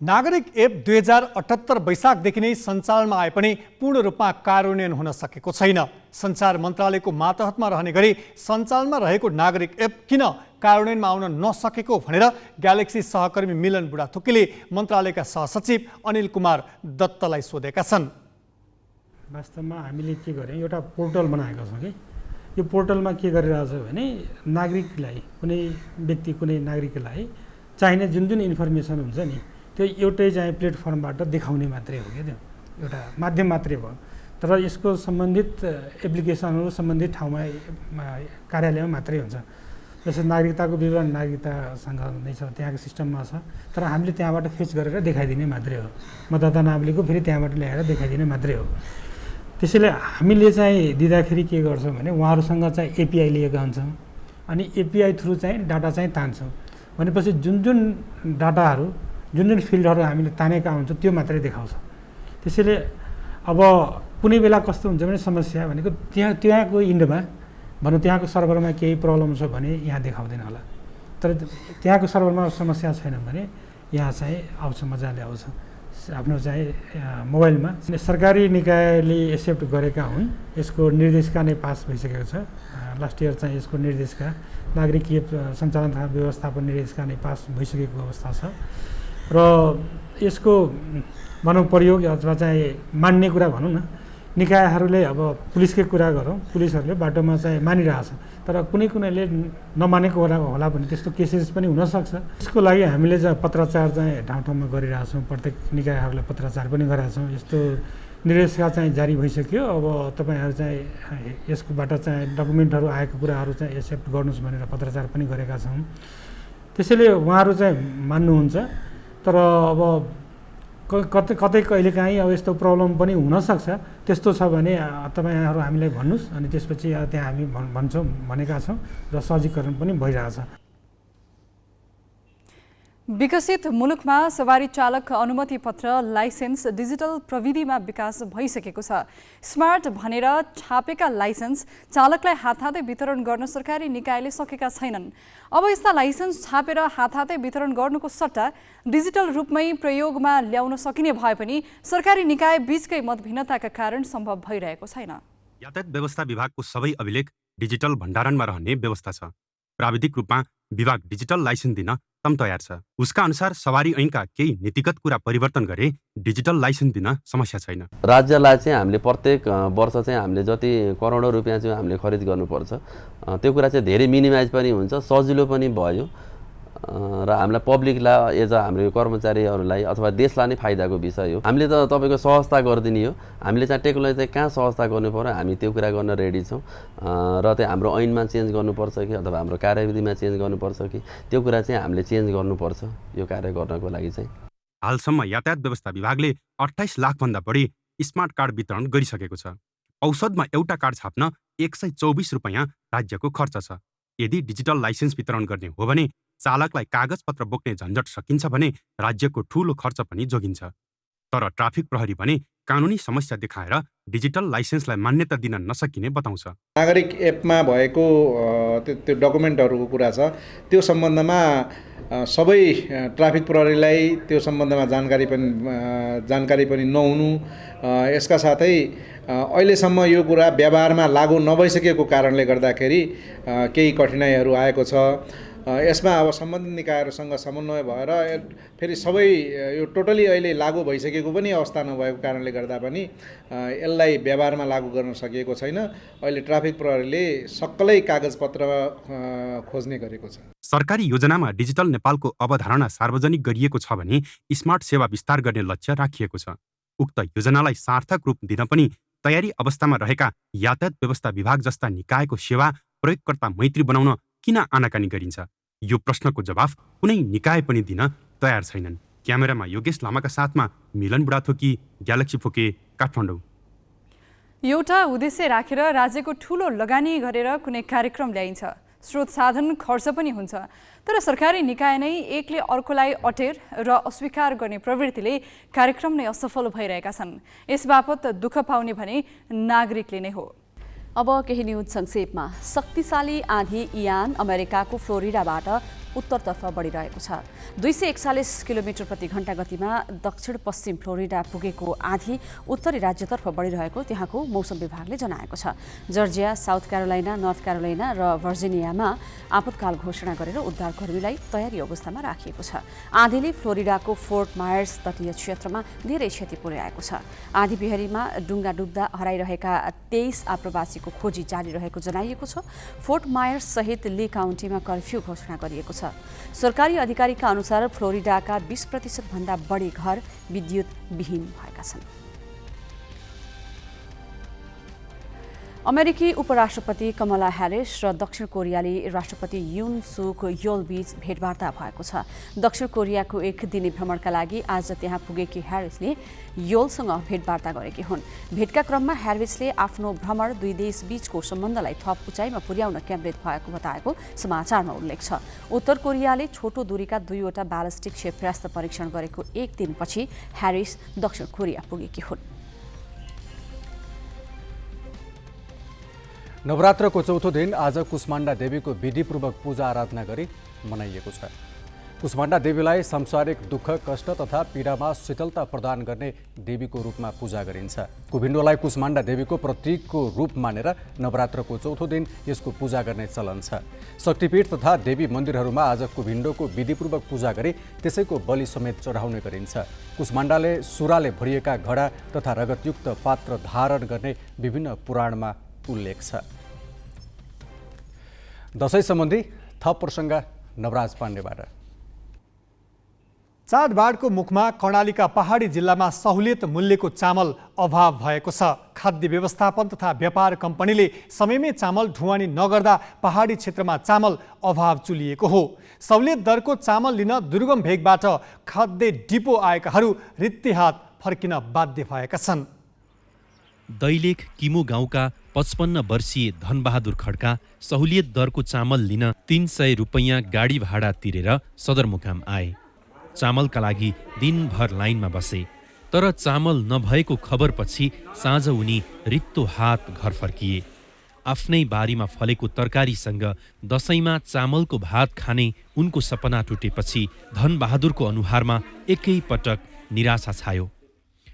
नागरिक एप 2078 वैशाखदेखि नै सञ्चालनमा आए पनि पूर्ण रूपमा कार्यान्वयन हुन सकेको छैन। सञ्चार मन्त्रालयको मातहतमा रहने गरी सञ्चालनमा रहेको नागरिक एप किन कार्यान्वयनमा आउन नसकेको भनेर ग्यालेक्सी सहकर्मी मिलन बुढाथोकीले मन्त्रालयका सहसचिव अनिल कुमार दत्तलाई सोधेका छन्। वास्तवमा हामीले के गर्यौँ, एउटा पोर्टल बनाएका छौँ कि यो पोर्टलमा के गरिरहेछ भने नागरिकलाई, कुनै व्यक्ति कुनै नागरिकलाई चाहिने जुन जुन इन्फर्मेसन हुन्छ नि त्यो एउटै चाहिँ प्लेटफर्मबाट देखाउने मात्रै हो क्या, त्यो एउटा माध्यम मात्रै भयो। तर यसको सम्बन्धित एप्लिकेसनहरू सम्बन्धित ठाउँमा कार्यालयमा मात्रै हुन्छ। जस्तै नागरिकताको विवरण नागरिकतासँग नै छ, त्यहाँको सिस्टममा छ, तर हामीले त्यहाँबाट फेच गरेर देखाइदिने मात्रै हो। मतदाता नावलीको फेरि त्यहाँबाट ल्याएर देखाइदिने मात्रै हो। त्यसैले हामीले चाहिँ दिँदाखेरि के गर्छौँ भने उहाँहरूसँग चाहिँ एपिआई लिएका हुन्छौँ, अनि एपिआई थ्रु चाहिँ डाटा चाहिँ तान्छौँ। भनेपछि जुन जुन डाटाहरू, जुन जुन फिल्डहरू हामीले तानेका हुन्छौँ त्यो मात्रै देखाउँछ। त्यसैले अब कुनै बेला कस्तो हुन्छ भने समस्या भनेको त्यहाँको इन्डोमा भनौँ त्यहाँको सर्भरमा केही प्रब्लम छ भने यहाँ देखाउँदैन होला, तर त्यहाँको सर्भरमा समस्या छैन भने यहाँ चाहिँ आउँछ, मजाले आउँछ आफ्नो चाहिँ मोबाइलमा। सरकारी निकायले एक्सेप्ट गरेका हुन्, यसको निर्देशिका नै पास भइसकेको छ। लास्ट इयर चाहिँ यसको निर्देशिका नागरिक एप सञ्चालन तथा व्यवस्थापन निर्देशिका नै पास भइसकेको अवस्था छ र यसको भनौँ प्रयोग अथवा चाहिँ मान्ने कुरा भनौँ न, निकायहरूले अब पुलिसकै कुरा गरौँ, पुलिसहरूले बाटोमा चाहिँ मानिरहेछ, तर कुनै कुनैले नमानेको होला भने त्यस्तो केसेस पनि हुनसक्छ। यसको लागि हामीले चाहिँ पत्राचार चाहिँ ठाउँ ठाउँमा गरिरहेछौँ, प्रत्येक निकायहरूलाई पत्राचार पनि गरेका छौँ। यस्तो निर्देशिका चाहिँ जारी भइसक्यो, अब तपाईँहरू चाहिँ यसकोबाट चाहिँ डकुमेन्टहरू आएको कुराहरू चाहिँ एक्सेप्ट गर्नुहोस् भनेर पत्राचार पनि गरेका छौँ। त्यसैले उहाँहरू चाहिँ मान्नुहुन्छ, तर अब कतै कतै कहिलेकाहीँ अब यस्तो प्रब्लम पनि हुनसक्छ। त्यस्तो छ भने तपाईँहरू हामीलाई भन्नुहोस्, अनि त्यसपछि त्यहाँ हामी भन्छौँ भनेका छौँ र सहजीकरण पनि भइरहेछ। विकसित मुलुकमा सवारी चालक अनुमति पत्र लाइसेन्स डिजिटल प्रविधिमा विकास भइसकेको छ। स्मार्ट भनेर छापेका लाइसेन्स चालकलाई हातहातै वितरण गर्न सरकारी निकायले सकेका छैनन्। अब यस्ता लाइसेन्स छापेर हातहातै वितरण गर्नुको सट्टा डिजिटल रूपमै प्रयोगमा ल्याउन सकिने भए पनि सरकारी निकाय बीचकै मतभिन्नताका कारण सम्भव भइरहेको छैन। यातायात व्यवस्था विभागको सबै अभिलेख डिजिटल भण्डारणमा रहने व्यवस्था छ। प्राविधिक रूपमा विभाग डिजिटल लाइसेन्स दिन तम तयार छ। उसका अनुसार सवारी ऐनका केही नीतिगत कुरा परिवर्तन गरे डिजिटल लाइसेन्स दिन समस्या छैन। राज्यलाई चाहिँ हामीले प्रत्येक वर्ष चाहिँ हामीले जति करोडौँ रुपियाँ चाहिँ हामीले खरिद गर्नुपर्छ, त्यो कुरा चाहिँ धेरै मिनिमाइज पनि हुन्छ, सजिलो पनि भयो र हामीलाई पब्लिकलाई एज अ हाम्रो कर्मचारीहरूलाई अथवा देशलाई नै फाइदाको विषय हो। हामीले त तपाईँको सहजता गरिदिने हो। हामीले चाहिँ टेक्नोलोजी चाहिँ कहाँ सहजता गर्नु पर्यो हामी त्यो कुरा गर्न रेडी छौँ र चाहिँ हाम्रो ऐनमा चेन्ज गर्नुपर्छ कि अथवा हाम्रो कार्यविधिमा चेन्ज गर्नुपर्छ कि त्यो कुरा चाहिँ हामीले चेन्ज गर्नुपर्छ यो कार्य गर्नको लागि चाहिँ। हालसम्म यातायात व्यवस्था विभागले 28 लाखभन्दा बढी स्मार्ट कार्ड वितरण गरिसकेको छ। औसतमा एउटा कार्ड छाप्न 124 रुपियाँ राज्यको खर्च छ। यदि डिजिटल लाइसेन्स वितरण गर्ने हो भने चालकलाई कागजपत्र बोक्ने झन्झट सकिन्छ भने राज्यको ठूलो खर्च पनि जोगिन्छ। तर ट्राफिक प्रहरी भने कानुनी समस्या देखाएर डिजिटल लाइसेन्सलाई मान्यता दिन नसकिने बताउँछ। नागरिक एपमा भएको त्यो डकुमेन्टहरूको कुरा छ, त्यो सम्बन्धमा सबै ट्राफिक प्रहरीलाई त्यो सम्बन्धमा जानकारी पनि नहुनु, यसका साथै अहिलेसम्म यो कुरा व्यवहारमा लागू नभइसकेको कारणले गर्दाखेरि केही कठिनाइहरू आएको छ। यसमा अब सम्बन्धित निकायहरूसँग समन्वय भएर फेरि सबै यो टोटली अहिले लागू भइसकेको पनि अवस्था नभएको कारणले गर्दा पनि यसलाई व्यवहारमा लागू गर्न सकिएको छैन। अहिले ट्राफिक प्रहरीले सक्कै कागजपत्र खोज्ने गरेको छ। सरकारी योजनामा डिजिटल नेपालको अवधारणा सार्वजनिक गरिएको छ भने स्मार्ट सेवा विस्तार गर्ने लक्ष्य राखिएको छ। उक्त योजनालाई सार्थक रूप दिन पनि तयारी अवस्थामा रहेका यातायात व्यवस्था विभाग जस्ता निकायको सेवा प्रयोगकर्ता मैत्री बनाउन किन आनाकानी गरिन्छ? यो प्रश्नको जवाफ कुनै निकाय पनि दिन तयार छैनन्। क्यामेरामा योगेश लामाका साथमा मिलन बुढाथोकी, ग्यालेक्सी फोके, काठमाडौँ। एउटा उद्देश्य राखेर राज्यको ठूलो लगानी गरेर कुनै कार्यक्रम ल्याइन्छ, स्रोत साधन खर्च पनि हुन्छ, तर सरकारी निकाय नै एकले अर्कोलाई अटेर र अस्वीकार गर्ने प्रवृत्तिले कार्यक्रम नै असफल भइरहेका छन्। यसबापत दुःख पाउने भने नागरिकले नै हो। अब केही न्युज संक्षेपमा। शक्तिशाली आँधी इयान अमेरिकाको फ्लोरिडाबाट उत्तरतर्फ बढिरहेको छ। 241 किलोमिटर प्रति घण्टा गतिमा दक्षिण पश्चिम फ्लोरिडा पुगेको आँधी उत्तरी राज्यतर्फ बढिरहेको त्यहाँको मौसम विभागले जनाएको छ। Georgia, south Carolina, north Carolina र भर्जिनियामा आपतकाल घोषणा गरेर उद्धारकर्मीलाई तयारी अवस्थामा राखिएको छ। आँधीले फ्लोरिडाको फोर्ट मायर्स तटीय क्षेत्रमा धेरै क्षति पुर्याएको छ। आँधी बिहारीमा डुङ्गा डुब्दा हराइरहेका 23 आप्रवासीको खोजी जारी रहेको जनाइएको छ। फोर्ट मायर्स सहित ली काउन्टीमा कर्फ्यू घोषणा गरिएको छ। सरकारी अधिकारीका अनुसार फ्लोरिडाका 20% भन्दा बढी घर विद्युत विहीन भएका छन्। अमेरिकी उपराष्ट्रपति कमला ह्यारिस र दक्षिण कोरियाली राष्ट्रपति युन सुक योल बीच भेटवार्ता भएको छ। दक्षिण कोरियाको एक दिने भ्रमणका लागि आज त्यहाँ पुगेकी ह्यारिसले योलसँग भेटवार्ता गरेकी हुन्। भेटका क्रममा ह्यारिसले आफ्नो भ्रमण दुई देश बीचको सम्बन्धलाई थप उचाइमा पुर्याउन केन्द्रित भएको बताएको समाचारमा उल्लेख छ। उत्तर कोरियाले छोटो दूरीका 2वटा ब्यालिस्टिक क्षेपणास्त्र परीक्षण गरेको एक दिनपछि ह्यारिस दक्षिण कोरिया पुगेकी हुन्। नवरात्रको चौथो दिन आज कुष्माण्डा देवीको विधिपूर्वक पूजा आराधना गरी मनाइएको छ। कुष्माण्डा देवीलाई सांसारिक दुःख, कष्ट तथा पीडामा शीतलता प्रदान गर्ने देवीको रूपमा पूजा गरिन्छ। कुभिन्डोलाई कुष्माण्डा देवीको प्रतीकको रूप मानेर नवरात्रको चौथो दिन यसको पूजा गर्ने चलन छ। शक्तिपीठ तथा देवी मन्दिरहरूमा आज कुभिन्डोको विधिपूर्वक पूजा गरी त्यसैको बलि समेत चढाउने गरिन्छ। कुष्माण्डाले सुराले भरिएका घडा तथा रगतयुक्त पात्र धारण गर्ने विभिन्न पुराणमा उल्लेख छ। दशैं सम्बन्धी थप प्रसङ्ग नवराज पाण्डेबाट। चाडबाडको मुखमा कर्णालीका पहाडी जिल्लामा सहुलियत मूल्यको चामल अभाव भएको छ। खाद्य व्यवस्थापन तथा व्यापार कम्पनीले समयमै चामल ढुवानी नगर्दा पहाडी क्षेत्रमा चामल अभाव चुलिएको हो। सहुलियत दरको चामल लिन दुर्गम भेगबाट खाद्य डिपो आएकाहरू रित्तिहात फर्किन बाध्य भएका छन्। दैलेख किमु गाउँका 55 वर्षीय धनबहादुर खड्का सहुलियत दरको चामल लिन 300 रुपैयाँ गाडी भाडा तिरेर सदरमुकाम आए। चामलका लागि दिनभर लाइनमा बसे, तर चामल नभएको खबरपछि साँझ उनी रित्तो हात घर फर्किए। आफ्नै बारीमा फलेको तरकारीसँग दशैंमा चामलको भात खाने उनको सपना टुटेपछि धनबहादुरको अनुहारमा एकै पटक निराशा छायो।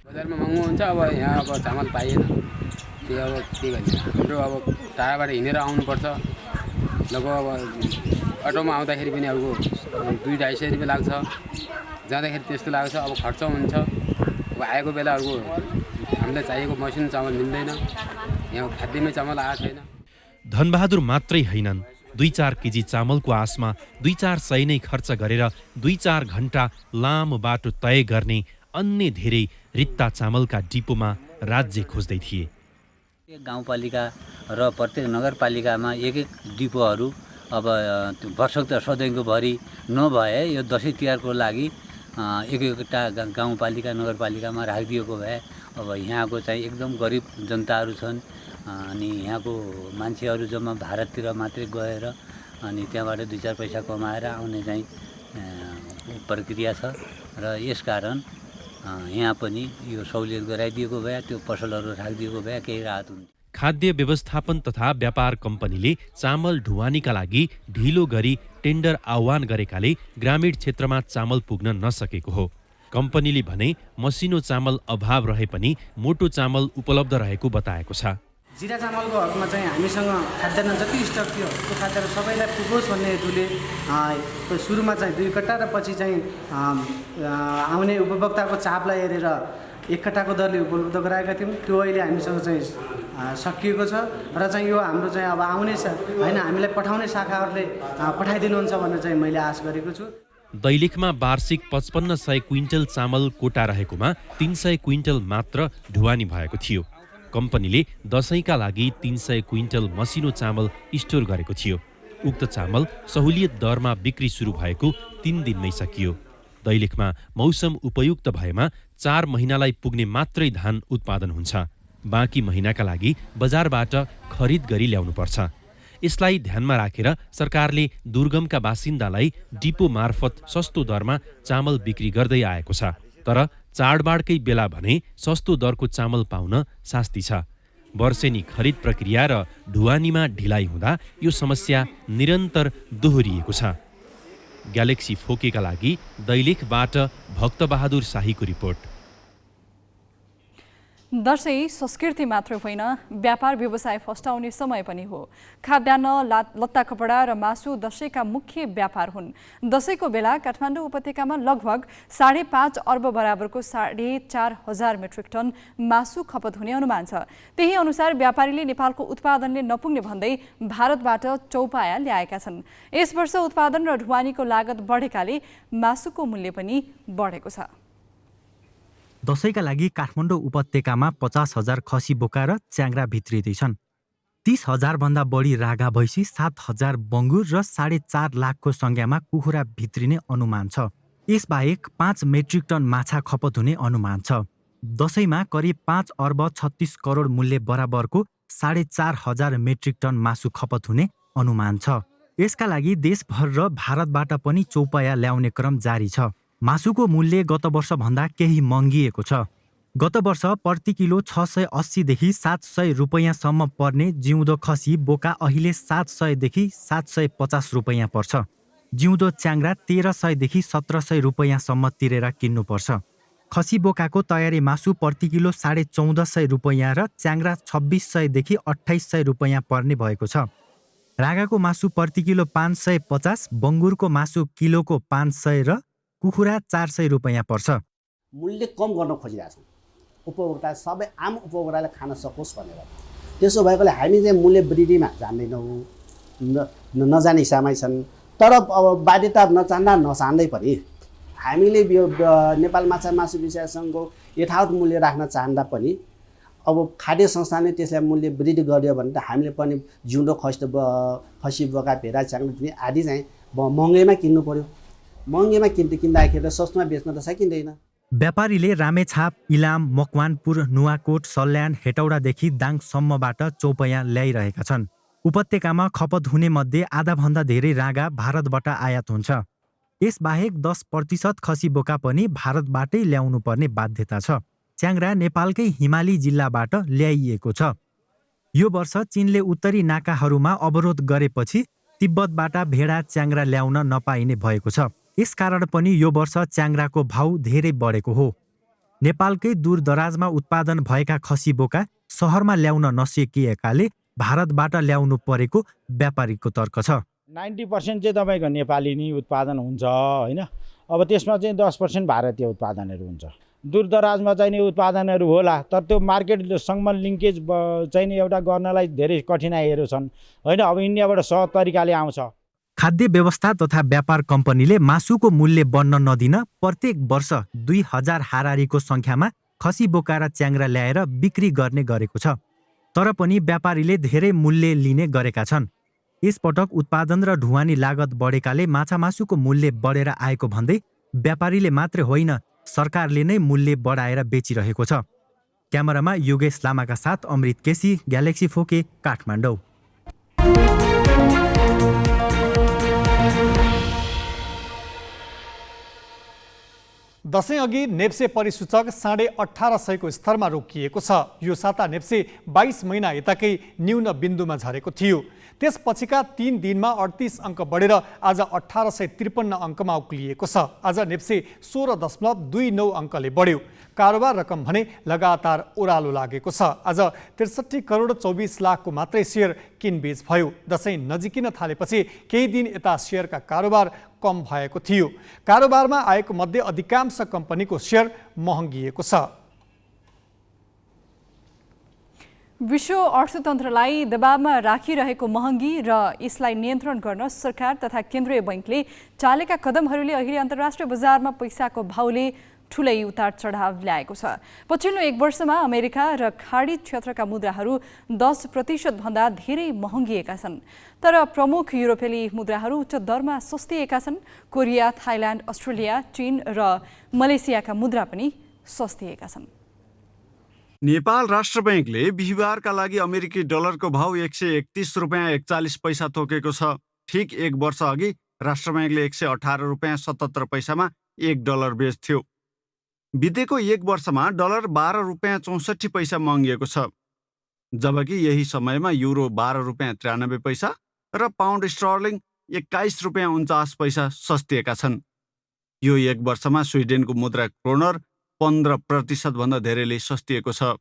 बजारमा महँगो हुन्छ, अब यहाँ अब चामल पाइएन, त्यो अब के गर्ने, हाम्रो अब टाढाबाट हिँडेर आउनुपर्छ। लगभग अब अटोमा आउँदाखेरि पनि अब 200-250 रुपियाँ लाग्छ, जाँदाखेरि त्यस्तो लाग्छ। अब खर्च हुन्छ, अब आएको बेला अब हामीलाई चाहिएको मसिनो चामल मिल्दैन, यहाँ खाद्यमै चामल आएको छैन। धनबहादुर मात्रै हैनन्, 2-4 केजी चामलको आसमा 2-4 सय नै खर्च गरेर 2-4 घण्टा लामो बाटो तय गर्ने अन्य धेरै रित्ता चामलका डिपोमा राज्य खोज्दै थिए। गाउँपालिका र प्रत्येक नगरपालिकामा एक डिपोहरू अब वर्षक त सधैँको भरि नभए यो दसैँ तिहारको लागि एक-एकवटा गाउँपालिका नगरपालिकामा राखिदिएको भए अब यहाँको चाहिँ एकदम गरिब जनताहरू छन्, अनि यहाँको मान्छेहरू जम्मा भारततिर मात्रै गएर अनि त्यहाँबाट 2-4 पैसा कमाएर आउने चाहिँ प्रक्रिया छ र यसकारण यहाँ पनि यो सहुलियत गराइदिएको भए, त्यो पसलहरू राखिदिएको भए केही राहत हुन्छ। खाद्य व्यवस्थापन तथा व्यापार कम्पनीले चामल ढुवानीका लागि ढिलो गरी टेन्डर आह्वान गरेकाले ग्रामीण क्षेत्रमा चामल पुग्न नसकेको हो। कम्पनीले भने मसिनो चामल अभाव रहे पनि मोटो चामल उपलब्ध रहेको बताएको छ। जिरा चामलको हकमा चाहिँ हामीसँग खाद्यान्न जति स्टक थियो त्यो खाद्यान्न सबैलाई पुगोस् भन्ने हेतुले सुरुमा चाहिँ 2 कट्टा र पछि चाहिँ आउने उपभोक्ताको चापलाई हेरेर 1 कट्टाको दरले उपलब्ध गराएका थियौँ। त्यो अहिले हामीसँग चाहिँ सकिएको छ र चाहिँ यो हाम्रो चाहिँ अब आउने होइन हामीलाई पठाउने शाखाहरूले पठाइदिनुहुन्छ भनेर चाहिँ मैले आश गरेको छु। दैलेखमा वार्षिक 5500 क्विन्टल चामल कोटा रहेकोमा 300 क्विन्टल मात्र ढुवानी भएको थियो। कम्पनीले दशैंका लागि 300 क्विन्टल मसिनो चामल स्टोर गरेको थियो। उक्त चामल सहुलियत दरमा बिक्री सुरु भएको 3 दिनमै सकियो। दैलेखमा मौसम उपयुक्त भएमा 4 महिनालाई पुग्ने मात्रै धान उत्पादन हुन्छ। बाँकी महिनाका लागि बजारबाट खरिद गरी ल्याउनुपर्छ। यसलाई ध्यानमा राखेर सरकारले दुर्गमका बासिन्दालाई डिपो मार्फत सस्तो दरमा चामल बिक्री गर्दै आएको छ। तर चाडबाडकै बेला भने सस्तो दरको चामल पाउन शास्ति छ। वर्षेनी खरिद प्रक्रिया र ढुवानीमा ढिलाइ हुँदा यो समस्या निरन्तर दोहोरिएको छ। ग्यालेक्सी फोकेका लागि दैलेखबाट भक्तबहादुर शाहीको रिपोर्ट। दसैँ संस्कृति मात्र होइन, व्यापार व्यवसाय फस्टाउने समय पनि हो। खाद्यान्न, लत्ता कपडा र मासु दसैँका मुख्य व्यापार हुन्। दसैँको बेला काठमाडौँ उपत्यकामा लगभग 5.5 अर्ब बराबरको 4,500 मेट्रिक टन मासु खपत हुने अनुमान छ। त्यही अनुसार व्यापारीले नेपालको उत्पादनले नपुग्ने भन्दै भारतबाट चौपाया ल्याएका छन्। यस वर्ष उत्पादन र ढुवानीको लागत बढेकाले मासुको मूल्य पनि बढेको छ। दसैँका लागि काठमाडौँ उपत्यकामा 50,000 खसी बोका र च्याङ्ग्रा भित्रिँदैछन्। 30,000 भन्दा बढी रागा भैँसी, 7,000 बङ्गुर र 4.5 लाखको संख्यामा कुखुरा भित्रिने अनुमान छ। यसबाहेक 5 मेट्रिक टन माछा खपत हुने अनुमान छ। दसैँमा करिब 5 अर्ब 36 करोड मूल्य बराबरको 4,500 मेट्रिक टन मासु खपत हुने अनुमान छ। यसका लागि देशभर र भारतबाट पनि चौपाया ल्याउने क्रम जारी छ। मासुको मूल्य गत वर्ष भन्दा केही महँगिएको छ। गत वर्ष प्रति किलो 680 देखि 700 रुपैयाँसम्म पर्ने जिउँदो खसी बोका अहिले 700 देखि 750 रुपैयाँ पर्छ। जिउँदो च्याङ्ग्रा 1300 देखि 1700 रुपैयाँसम्म तिरेर किन्नुपर्छ। खसी बोकाको तयारी मासु प्रति किलो 1450 रुपैयाँ र च्याङ्ग्रा 2600 देखि 2800 रुपैयाँ पर्ने भएको छ। रागाको मासु प्रति किलो 550, बङ्गुरको मासु किलोको 500 र कुखुरा 400 रुपैयाँ पर्छ। मूल्य कम गर्न खोजिरहेछौँ, उपभोक्ता सबै आम उपभोक्ताले खान सकोस् भनेर। त्यसो भएकोले हामी चाहिँ मूल्य वृद्धिमा जान्दैनौँ, नजाने हिसाबमै छन्। तर अब बाध्यता नचाहँदा नचाहँदै पनि हामीले नेपाल माछा मासु व्यवसाय सङ्घको यथावत मूल्य राख्न चाहँदा पनि अब खाद्य संस्थानले त्यसलाई मूल्य वृद्धि गर्यो भने त हामीले पनि जिउँदो खसी बोका भेडा च्याङ्ग्रा आदि चाहिँ महँगैमा किन्नु पर्यो। महँगैमा किन्दाखेरि त सस्तोमा बेच्न त सकिँदैन। व्यापारीले रामेछाप, इलाम, मकवानपुर, नुवाकोट, सल्यान, हेटौडादेखि दाङसम्मबाट चौपैयाँ ल्याइरहेका छन्। उपत्यकामा खपत हुने मध्ये आधाभन्दा धेरै राँगा भारतबाट आयात हुन्छ। यसबाहेक 10% खसी बोका पनि भारतबाटै ल्याउनु पर्ने बाध्यता छ। च्याङ्ग्रा नेपालकै हिमाली जिल्लाबाट ल्याइएको छ। यो वर्ष चीनले उत्तरी नाकाहरूमा अवरोध गरेपछि तिब्बतबाट भेडा च्याङ्ग्रा ल्याउन नपाइने भएको छ। यसकारण पनि यो वर्ष च्याङ्ग्राको भाउ धेरै बढेको हो। नेपालकै दूरदराजमा उत्पादन भएका खसी बोका सहरमा ल्याउन नसकिएकाले भारतबाट ल्याउनु परेको व्यापारीको तर्क छ। 90% चाहिँ तपाईँको नेपाली नै उत्पादन हुन्छ होइन। अब त्यसमा चाहिँ 10% भारतीय उत्पादनहरू हुन्छ। दूरदराजमा चाहिने उत्पादनहरू होला, तर त्यो मार्केटसँग लिङ्केज चाहिने एउटा गर्नलाई धेरै कठिनाइहरू छन् होइन। अब इन्डियाबाट सहज तरिकाले आउँछ। खाद्य व्यवस्था तथा व्यापार कम्पनीले मासुको मूल्य बढ्न नदिन प्रत्येक वर्ष 2000 हारारीको सङ्ख्यामा खसी बोका र च्याङ्ग्रा ल्याएर बिक्री गर्ने गरेको छ। तर पनि व्यापारीले धेरै मूल्य लिने गरेका छन्। यसपटक उत्पादन र ढुवानी लागत बढेकाले माछा मासुको मूल्य बढेर आएको भन्दै व्यापारीले मात्रै होइन सरकारले नै मूल्य बढाएर बेचिरहेको छ। क्यामेरामा योगेश लामाका साथ अमृत केसी, ग्यालेक्सी फोके, काठमाडौँ। दशैं अघि नेप्से परिसूचक 1850 को स्तरमा रोकिएको छ। यो साता नेप्से 22 महिना यताकै न्यून बिन्दुमा झरेको थियो। त्यसपछिका 3 दिनमा 38 अङ्क बढेर आज 1853 अङ्कमा उक्लिएको छ। आज नेप्से 16.29 अङ्कले बढ्यो। कारोबार रकम भने लगातार ओह्रालो लागेको छ। आज 63 करोड 24 लाखको मात्रै सेयर किनबेच भयो। दशैं नजिकिन थालेपछि केही दिन यता सेयरका कारोबार कम भएको थियो। कारोबारमा आएको मध्ये अधिकांश कम्पनीको सेयर महँगिएको छ। विश्व अर्थतन्त्रलाई दबावमा राखिरहेको महँगी र यसलाई नियन्त्रण गर्न सरकार तथा केन्द्रीय बैंकले चालेका कदमहरूले अहिले अन्तर्राष्ट्रिय बजारमा पैसाको भाउले ठुलै उतार चढाव ल्याएको छ। पछिल्लो 1 वर्षमा अमेरिका र खाडी क्षेत्रका मुद्राहरू 10% भन्दा धेरै महँगिएका छन्। तर प्रमुख युरोपेली मुद्राहरू उच्च दरमा सस्तिएका छन्। कोरिया, थाइल्यान्ड, अस्ट्रेलिया, चीन र मलेसियाका मुद्रा पनि सस्तिएका छन्। नेपाल राष्ट्र बैंकले बिहिबारका लागि अमेरिकी डलरको भाउ 131 रुपियाँ 41 पैसा तोकेको छ। ठिक 1 वर्ष अघि राष्ट्र बैंकले 118 रुपियाँ 77 पैसामा 1 डलर बेच्थ्यो। बितेको 1 वर्षमा डलर 12 रुपियाँ 64 पैसा महँगिएको छ, जबकि यही समयमा युरो 12 रुपियाँ 93 पैसा र पाउन्ड स्टर्लिङ 21 रुपियाँ 49 पैसा सस्तिएका छन्। यो 1 वर्षमा स्विडेनको मुद्रा क्रोनर 15% भन्दा धेरैले सस्तिएको छ।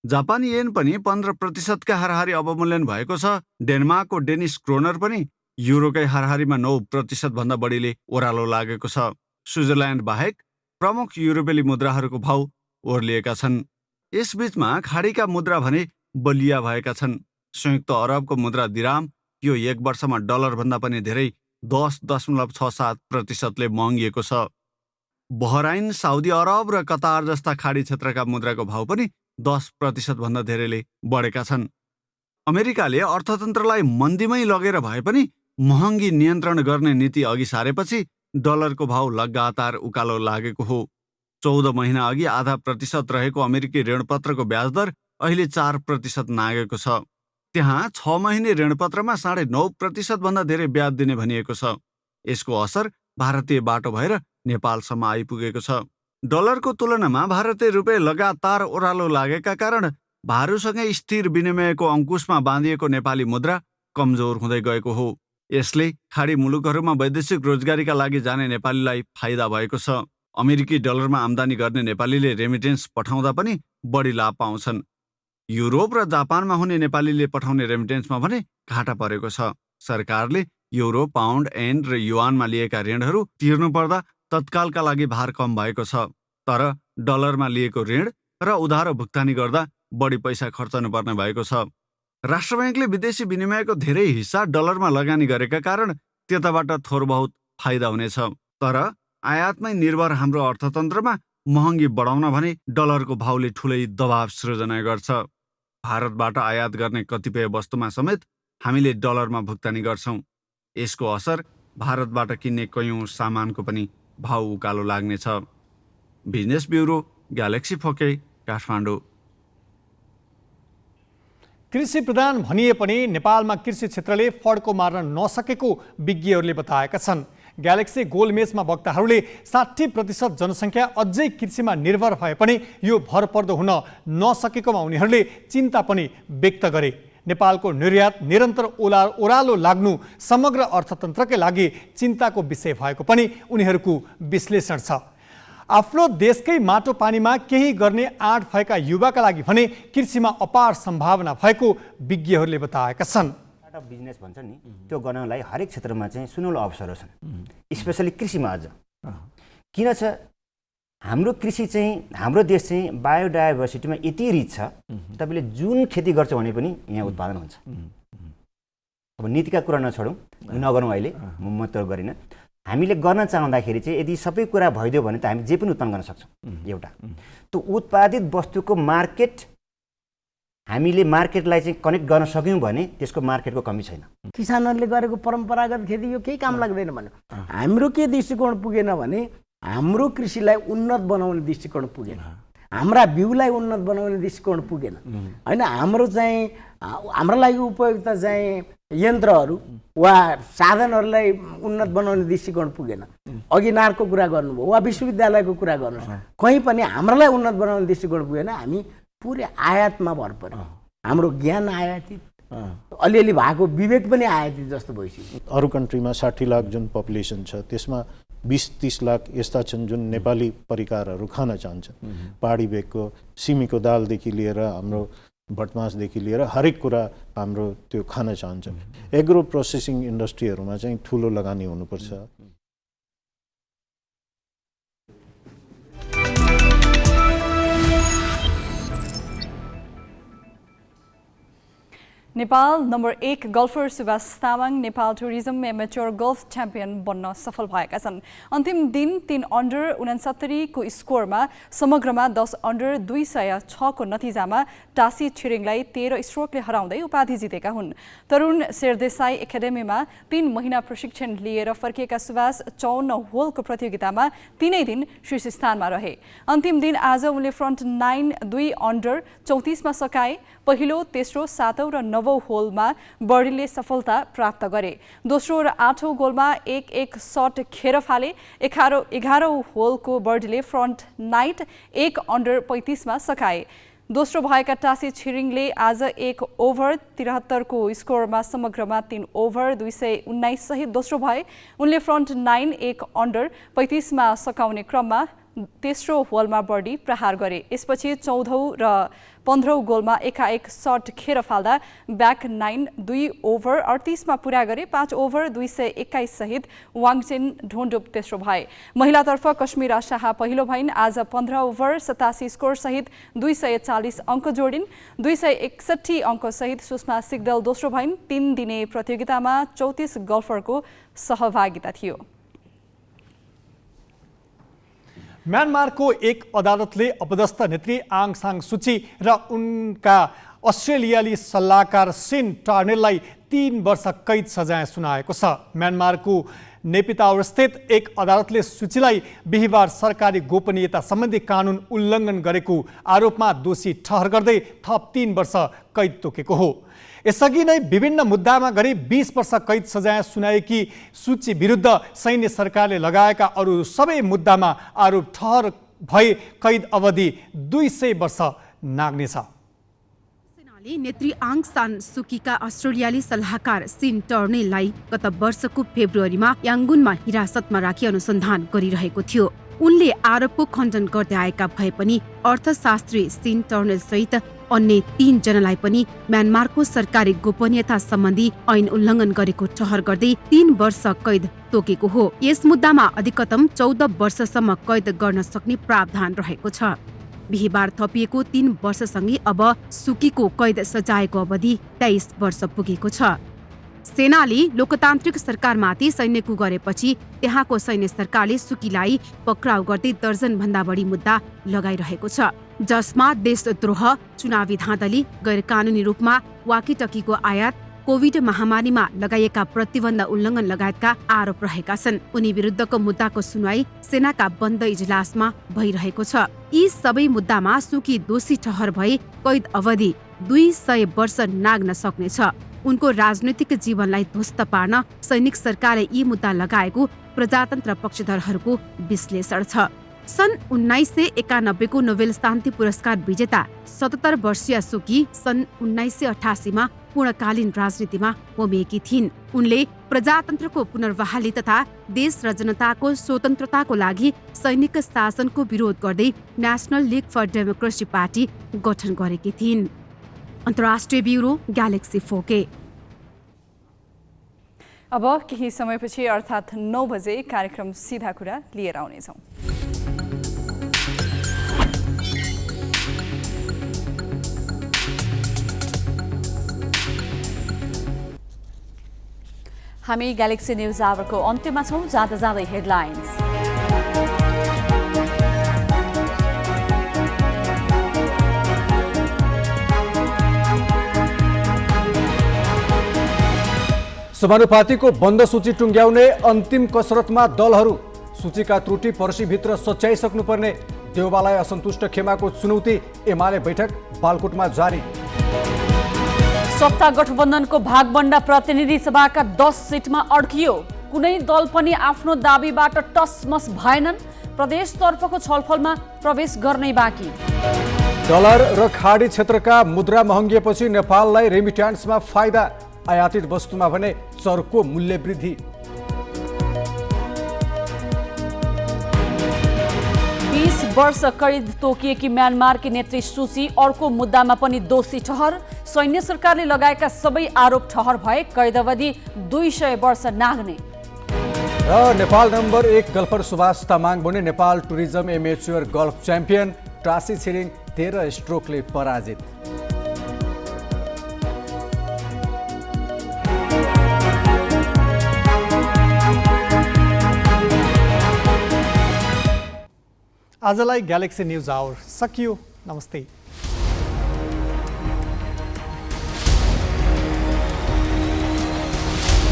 जापानी येन पनि 15% का हाराहारी अवमूल्यन भएको छ। डेनमार्कको डेनिस क्रोनर पनि युरोकै हाराहारीमा 9% भन्दा बढीले ओह्रालो लागेको छ। स्विजरल्यान्ड बाहेक प्रमुख युरोपेली मुद्राहरूको भाउ ओर्लिएका छन्। यसबीचमा खाडीका मुद्रा भने बलिया भएका छन्। संयुक्त अरबको मुद्रा दिराम यो 1 वर्षमा डलर भन्दा पनि धेरै 10.67% महँगिएको छ। बहराइन, साउदी अरब र कतार जस्ता खाडी क्षेत्रका मुद्राको भाउ पनि 10% भन्दा धेरैले बढेका छन्। अमेरिकाले अर्थतन्त्रलाई मन्दीमै लगेर भए पनि महँगी नियन्त्रण गर्ने नीति अघि सारेपछि डलरको भाउ लगातार उकालो लागेको हो। 14 महिना अघि 0.5% रहेको अमेरिकी ऋणपत्रको ब्याज दर अहिले 4% नागेको छ। त्यहाँ 6 महिने ऋणपत्रमा 9.5% भन्दा धेरै ब्याज दिने भनिएको छ। यसको असर भारतीय बाटो भएर नेपालसम्म आइपुगेको छ। डलरको तुलनामा भारतीय रुपियाँ लगातार ओह्रालो लागेका कारण भारूसँगै स्थिर विनिमयको अंकुशमा बाँधिएको नेपाली मुद्रा कमजोर हुँदै गएको हो। यसले खाडी मुलुकहरूमा वैदेशिक रोजगारीका लागि जाने नेपालीलाई फाइदा भएको छ। अमेरिकी डलरमा आम्दानी गर्ने नेपालीले रेमिटेन्स पठाउँदा पनि बढी लाभ पाउँछन्। युरोप र जापानमा हुने नेपालीले पठाउने रेमिटेन्समा भने घाटा परेको छ। सरकारले युरो, पाउन्ड, एन र युआनमा लिएका ऋणहरू तिर्नु पर्दा तत्कालका लागि भार कम भएको छ। तर डलरमा लिएको ऋण र उधारो भुक्तानी गर्दा बढी पैसा खर्चनुपर्ने भएको छ। राष्ट्र बैंकले विदेशी विनिमयको धेरै हिस्सा डलरमा लगानी गरेका कारण त्यताबाट थोर बहुत फाइदा हुनेछ। तर आयातमै निर्भर हाम्रो अर्थतन्त्रमा महँगी बढाउन भने डलरको भाउले ठुलै दबाव सृजना गर्छ। भारतबाट आयात गर्ने कतिपय वस्तुमा समेत हामीले डलरमा भुक्तानी गर्छौँ। यसको असर भारतबाट किन्ने कयौँ सामानको पनि भाउ उकालो लाग्नेछ। बिजनेस ब्युरो, ग्यालेक्सी फोके, काठमाडौँ। कृषि प्रधान भनिए पनि नेपालमा कृषि क्षेत्रले फड्को मार्न नसकेको विज्ञहरूले बताएका छन्। ग्यालेक्सी गोलमेजमा वक्ताहरूले 60% जनसङ्ख्या अझै कृषिमा निर्भर भए पनि यो भरपर्दो हुन नसकेकोमा उनीहरूले चिन्ता पनि व्यक्त गरे। नेपालको निर्यात निरन्तर ओह्रालो लाग्नु समग्र अर्थतन्त्रकै लागि चिन्ताको विषय भएको पनि उनीहरूको विश्लेषण छ। आफ्नो देशकै माटो पानीमा केही गर्ने आँट भएका युवाका लागि भने कृषिमा अपार सम्भावना भएको विज्ञहरूले बताएका छन्। स्टार्टअप बिजनेस भन्छ नि, त्यो गर्नलाई हरेक क्षेत्रमा चाहिँ सुनौलो अवसरहरू छन्, स्पेसली कृषिमा। अझ किन छ, हाम्रो कृषि चाहिँ, हाम्रो देश चाहिँ बायोडाइभर्सिटीमा यति रिच छ, तपाईँले जुन खेती गर्छ भने पनि यहाँ उत्पादन हुन्छ। अब नीतिका कुरा नछोडौँ, नगरौँ, अहिले म त गरिनँ। हामीले गर्न चाहँदाखेरि चाहिँ यदि सबै कुरा भइदियो भने त हामी जे पनि उत्पन्न गर्न सक्छौँ। एउटा त्यो उत्पादित वस्तुको मार्केट, हामीले मार्केटलाई चाहिँ कनेक्ट गर्न सक्यौँ भने त्यसको मार्केटको कमी छैन। किसानहरूले गरेको परम्परागत खेती यो केही काम लाग्दैन भन्यो। हाम्रो के दृष्टिकोण पुगेन भने हाम्रो कृषिलाई उन्नत बनाउने दृष्टिकोण पुगेन, हाम्रा बिउलाई उन्नत बनाउने दृष्टिकोण पुगेन होइन। हाम्रो चाहिँ हाम्रो लागि उपयुक्त चाहिँ यन्त्रहरू वा साधनहरूलाई उन्नत बनाउने दृष्टिकोण पुगेन। अघि नारको कुरा गर्नुभयो वा विश्वविद्यालयको कुरा गर्नुहोस्, कहीँ पनि हाम्रोलाई उन्नत बनाउने दृष्टिकोण पुगेन। हामी पुरै आयातमा भर पर्यो। हाम्रो ज्ञान आयातित, अलिअलि भएको विवेक पनि आयातित जस्तो भइसक्यो। अरू कन्ट्रीमा 60 लाख जुन पपुलेसन छ त्यसमा 20-30 लाख यस्ता छन् जुन नेपाली परिकारहरू खान चाहन्छन्। पहाडी भेगको सिमीको दालदेखि लिएर हाम्रो भटमासदेखि लिएर हरेक कुरा हाम्रो त्यो खान चाहन्छन्। एग्रो प्रोसेसिङ इन्डस्ट्रीहरूमा चाहिँ ठुलो लगानी हुनुपर्छ। Nepal number 1 golfer Subhash Tamang Nepal tourism amateur golf champion बन्न सफल भएका छन्। अन्तिम दिन 3 अन्डर 69 को स्कोरमा समग्रमा 10 अन्डर 206 को नतिजामा टासी छिरिङलाई 13 स्ट्रोकले हराउँदै उपाधि जितेका हुन्। तरुण शेरदेसाई एकाडेमीमा 3 महिना प्रशिक्षण लिएर फर्किएका सुभाष 54 होलको प्रतियोगितामा 3 दिन शीर्ष स्थानमा रहे। अन्तिम दिन आज उनले फ्रन्ट 9 2 अन्डर 34 मा सकाए। पहिलो, तेस्रो, 7औं र 9औं होलमा बर्डीले सफलता प्राप्त गरे। दोस्रो र 8औं गोलमा 1-1 शट खेर फाले। 11औं होलको बर्डीले फ्रन्ट नाइट 1 अन्डर 35 मा सकाए। दोस्रो भएका टासी छिरिङले आज 1 ओभर 73 को स्कोरमा समग्रमा 3 ओभर 219 सहित दोस्रो भए। उनले फ्रन्ट 9 1 अन्डर 35 मा सकाउने क्रममा तेस्रो होलमा बर्डी प्रहार गरे। यसपछि 14औं र 15औं गोलमा एकाएक शट खेर फाल्दा ब्याक 9 2 ओभर 38 मा पूरा गरे। 5 ओभर 221 सहित वाङचेन ढोन्डुप तेस्रो भए। महिलातर्फ कश्मीरा शाह पहिलो भइन्। आज 15 ओभर 87 स्कोर सहित 240 अङ्क जोडिन्। 261 अङ्क सहित सुषमा सिग्दल दोस्रो भइन्। 3 दिने प्रतियोगितामा 34 गल्फरको सहभागिता थियो। म्यानमारको एक अदालतले अपदस्थ नेत्री आङ सान सुची र उनका अस्ट्रेलियाली सल्लाहकार सिन टार्नेललाई 3 वर्ष कैद सजाय सुनाएको छ। म्यानमारको नेपितावरस्थित एक अदालतले सुचीलाई बिहिबार सरकारी गोपनीयता सम्बन्धी कानुन उल्लङ्घन गरेको आरोपमा दोषी ठहर गर्दै थप 3 वर्ष कैद तोकेको हो। यसअघि नै विभिन्न मुद्दामा गरी 20 वर्ष कैद सजाय सुनाएकी सूची विरुद्ध सैन्य सरकारले लगाएका अरू सबै मुद्दामा आरोप ठहर भए कैद अवधि 200 वर्ष नाग्नेछ। सेनाले नेत्री आङ सान सुकीका अस्ट्रेलियाली सल्लाहकार सिन टर्नेललाई गत वर्षको फेब्रुअरीमा याङ्गुनमा हिरासतमा राखी अनुसन्धान गरिरहेको थियो। उनले आरोपको खण्डन गर्दै आएका भए पनि अर्थशास्त्री सिन टर्नेल सहित अन्य 3 जनालाई पनि म्यानमारको सरकारी गोपनीयता सम्बन्धी ऐन उल्लङ्घन गरेको ठहर गर्दै 3 वर्ष कैद तोकेको हो। यस मुद्दामा अधिकतम 14 वर्षसम्म कैद गर्न सक्ने प्रावधान रहेको छ। बिहिबार थपिएको 3 वर्षसँगै अब सुकीको कैद सजायको अवधि 23 वर्ष पुगेको छ। सेनाले लोकतान्त्रिक सरकारमाथि सैन्यको गरेपछि त्यहाँको सैन्य सरकारले सुकीलाई पक्राउ गर्दै दर्जनभन्दा बढी मुद्दा लगाइरहेको छ, जसमा देशद्रोह, चुनावी धाँधली, गैरकानुनी रूपमा वाकीटकीको आयात, कोभिड महामारीमा लगाइएका प्रतिबन्ध उल्लङ्घन लगायतका आरोप रहेका छन्। उनी विरुद्धको मुद्दाको सुनवाई सेनाका बन्द इजलासमा भइरहेको छ। यी सबै मुद्दामा सुकी दोषी ठहर भई कैद अवधि 200 वर्ष नाग्न सक्नेछ। उनको राजनैतिक जीवनलाई ध्वस्त पार्न सैनिक सरकारले यी मुद्दा लगाएको प्रजातन्त्र पक्षधरहरूको विश्लेषण छ। सन् 1991 को नोबेल शान्ति पुरस्कार विजेता 77 वर्षीय सुकी सन् 1988 मा पूर्णकालीन राजनीतिमा होमिएकी थिइन्। उनले प्रजातन्त्रको पुनर्बहाली तथा देश र जनताको स्वतन्त्रताको लागि सैनिक शासनको विरोध गर्दै national league for democracy party गठन गरेकी थिइन्। अन्तर्राष्ट्रिय ब्युरो ग्यालेक्सी 4K। अब केही समयपछि अर्थात् 9 बजे कार्यक्रम सीधा कुरा लिएर आउनेछौँ। हामी ग्यालेक्सी न्युज आवरको अन्त्यमा छौँ। जाँदा जाँदै हेडलाइन्स। समानुपातिको बन्द सूची टुङ्ग्याउने अन्तिम कसरतमा दलहरू। सूचीका त्रुटि पर्सीभित्र सच्याइसक्नुपर्ने देउबालाई असन्तुष्ट खेमाको चुनौती। एमाले बैठक बालकोटमा जारी। सत्ता गठबन्धनको भागबण्डा प्रतिनिधि सभाका 10 सिटमा अड्कियो। कुनै दल पनि आफ्नो दाबीबाट टसमस भएनन्। प्रदेशतर्फको छलफलमा प्रवेश गर्नै बाँकी। डलर र खाडी क्षेत्रका मुद्रा महँगिएपछि नेपाललाई रेमिट्यान्समा फाइदा। आयातित वस्तुमा भने चर्को मूल्य वृद्धि। 20 वर्ष कैद तोकिएकी म्यानमारकी नेत्री सूची अर्को मुद्दामा पनि दोषी ठहर। सैन्य सरकारले लगाएका सबै आरोप ठहर भए कैद अवधि 200 वर्ष नाग्ने। र नेपाल नम्बर 1 गल्फर सुभाष तामाङ बने Nepal tourism amateur golf champion. Tashi Tsering 13 स्ट्रोकले पराजित। आजलाई ग्यालेक्सी न्युज आवर सकियो। नमस्ते।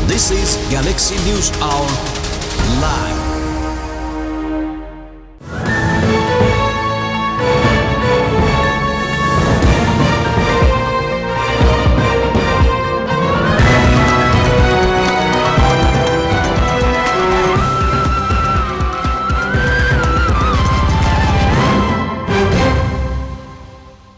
This is Galaxy News Hour Live.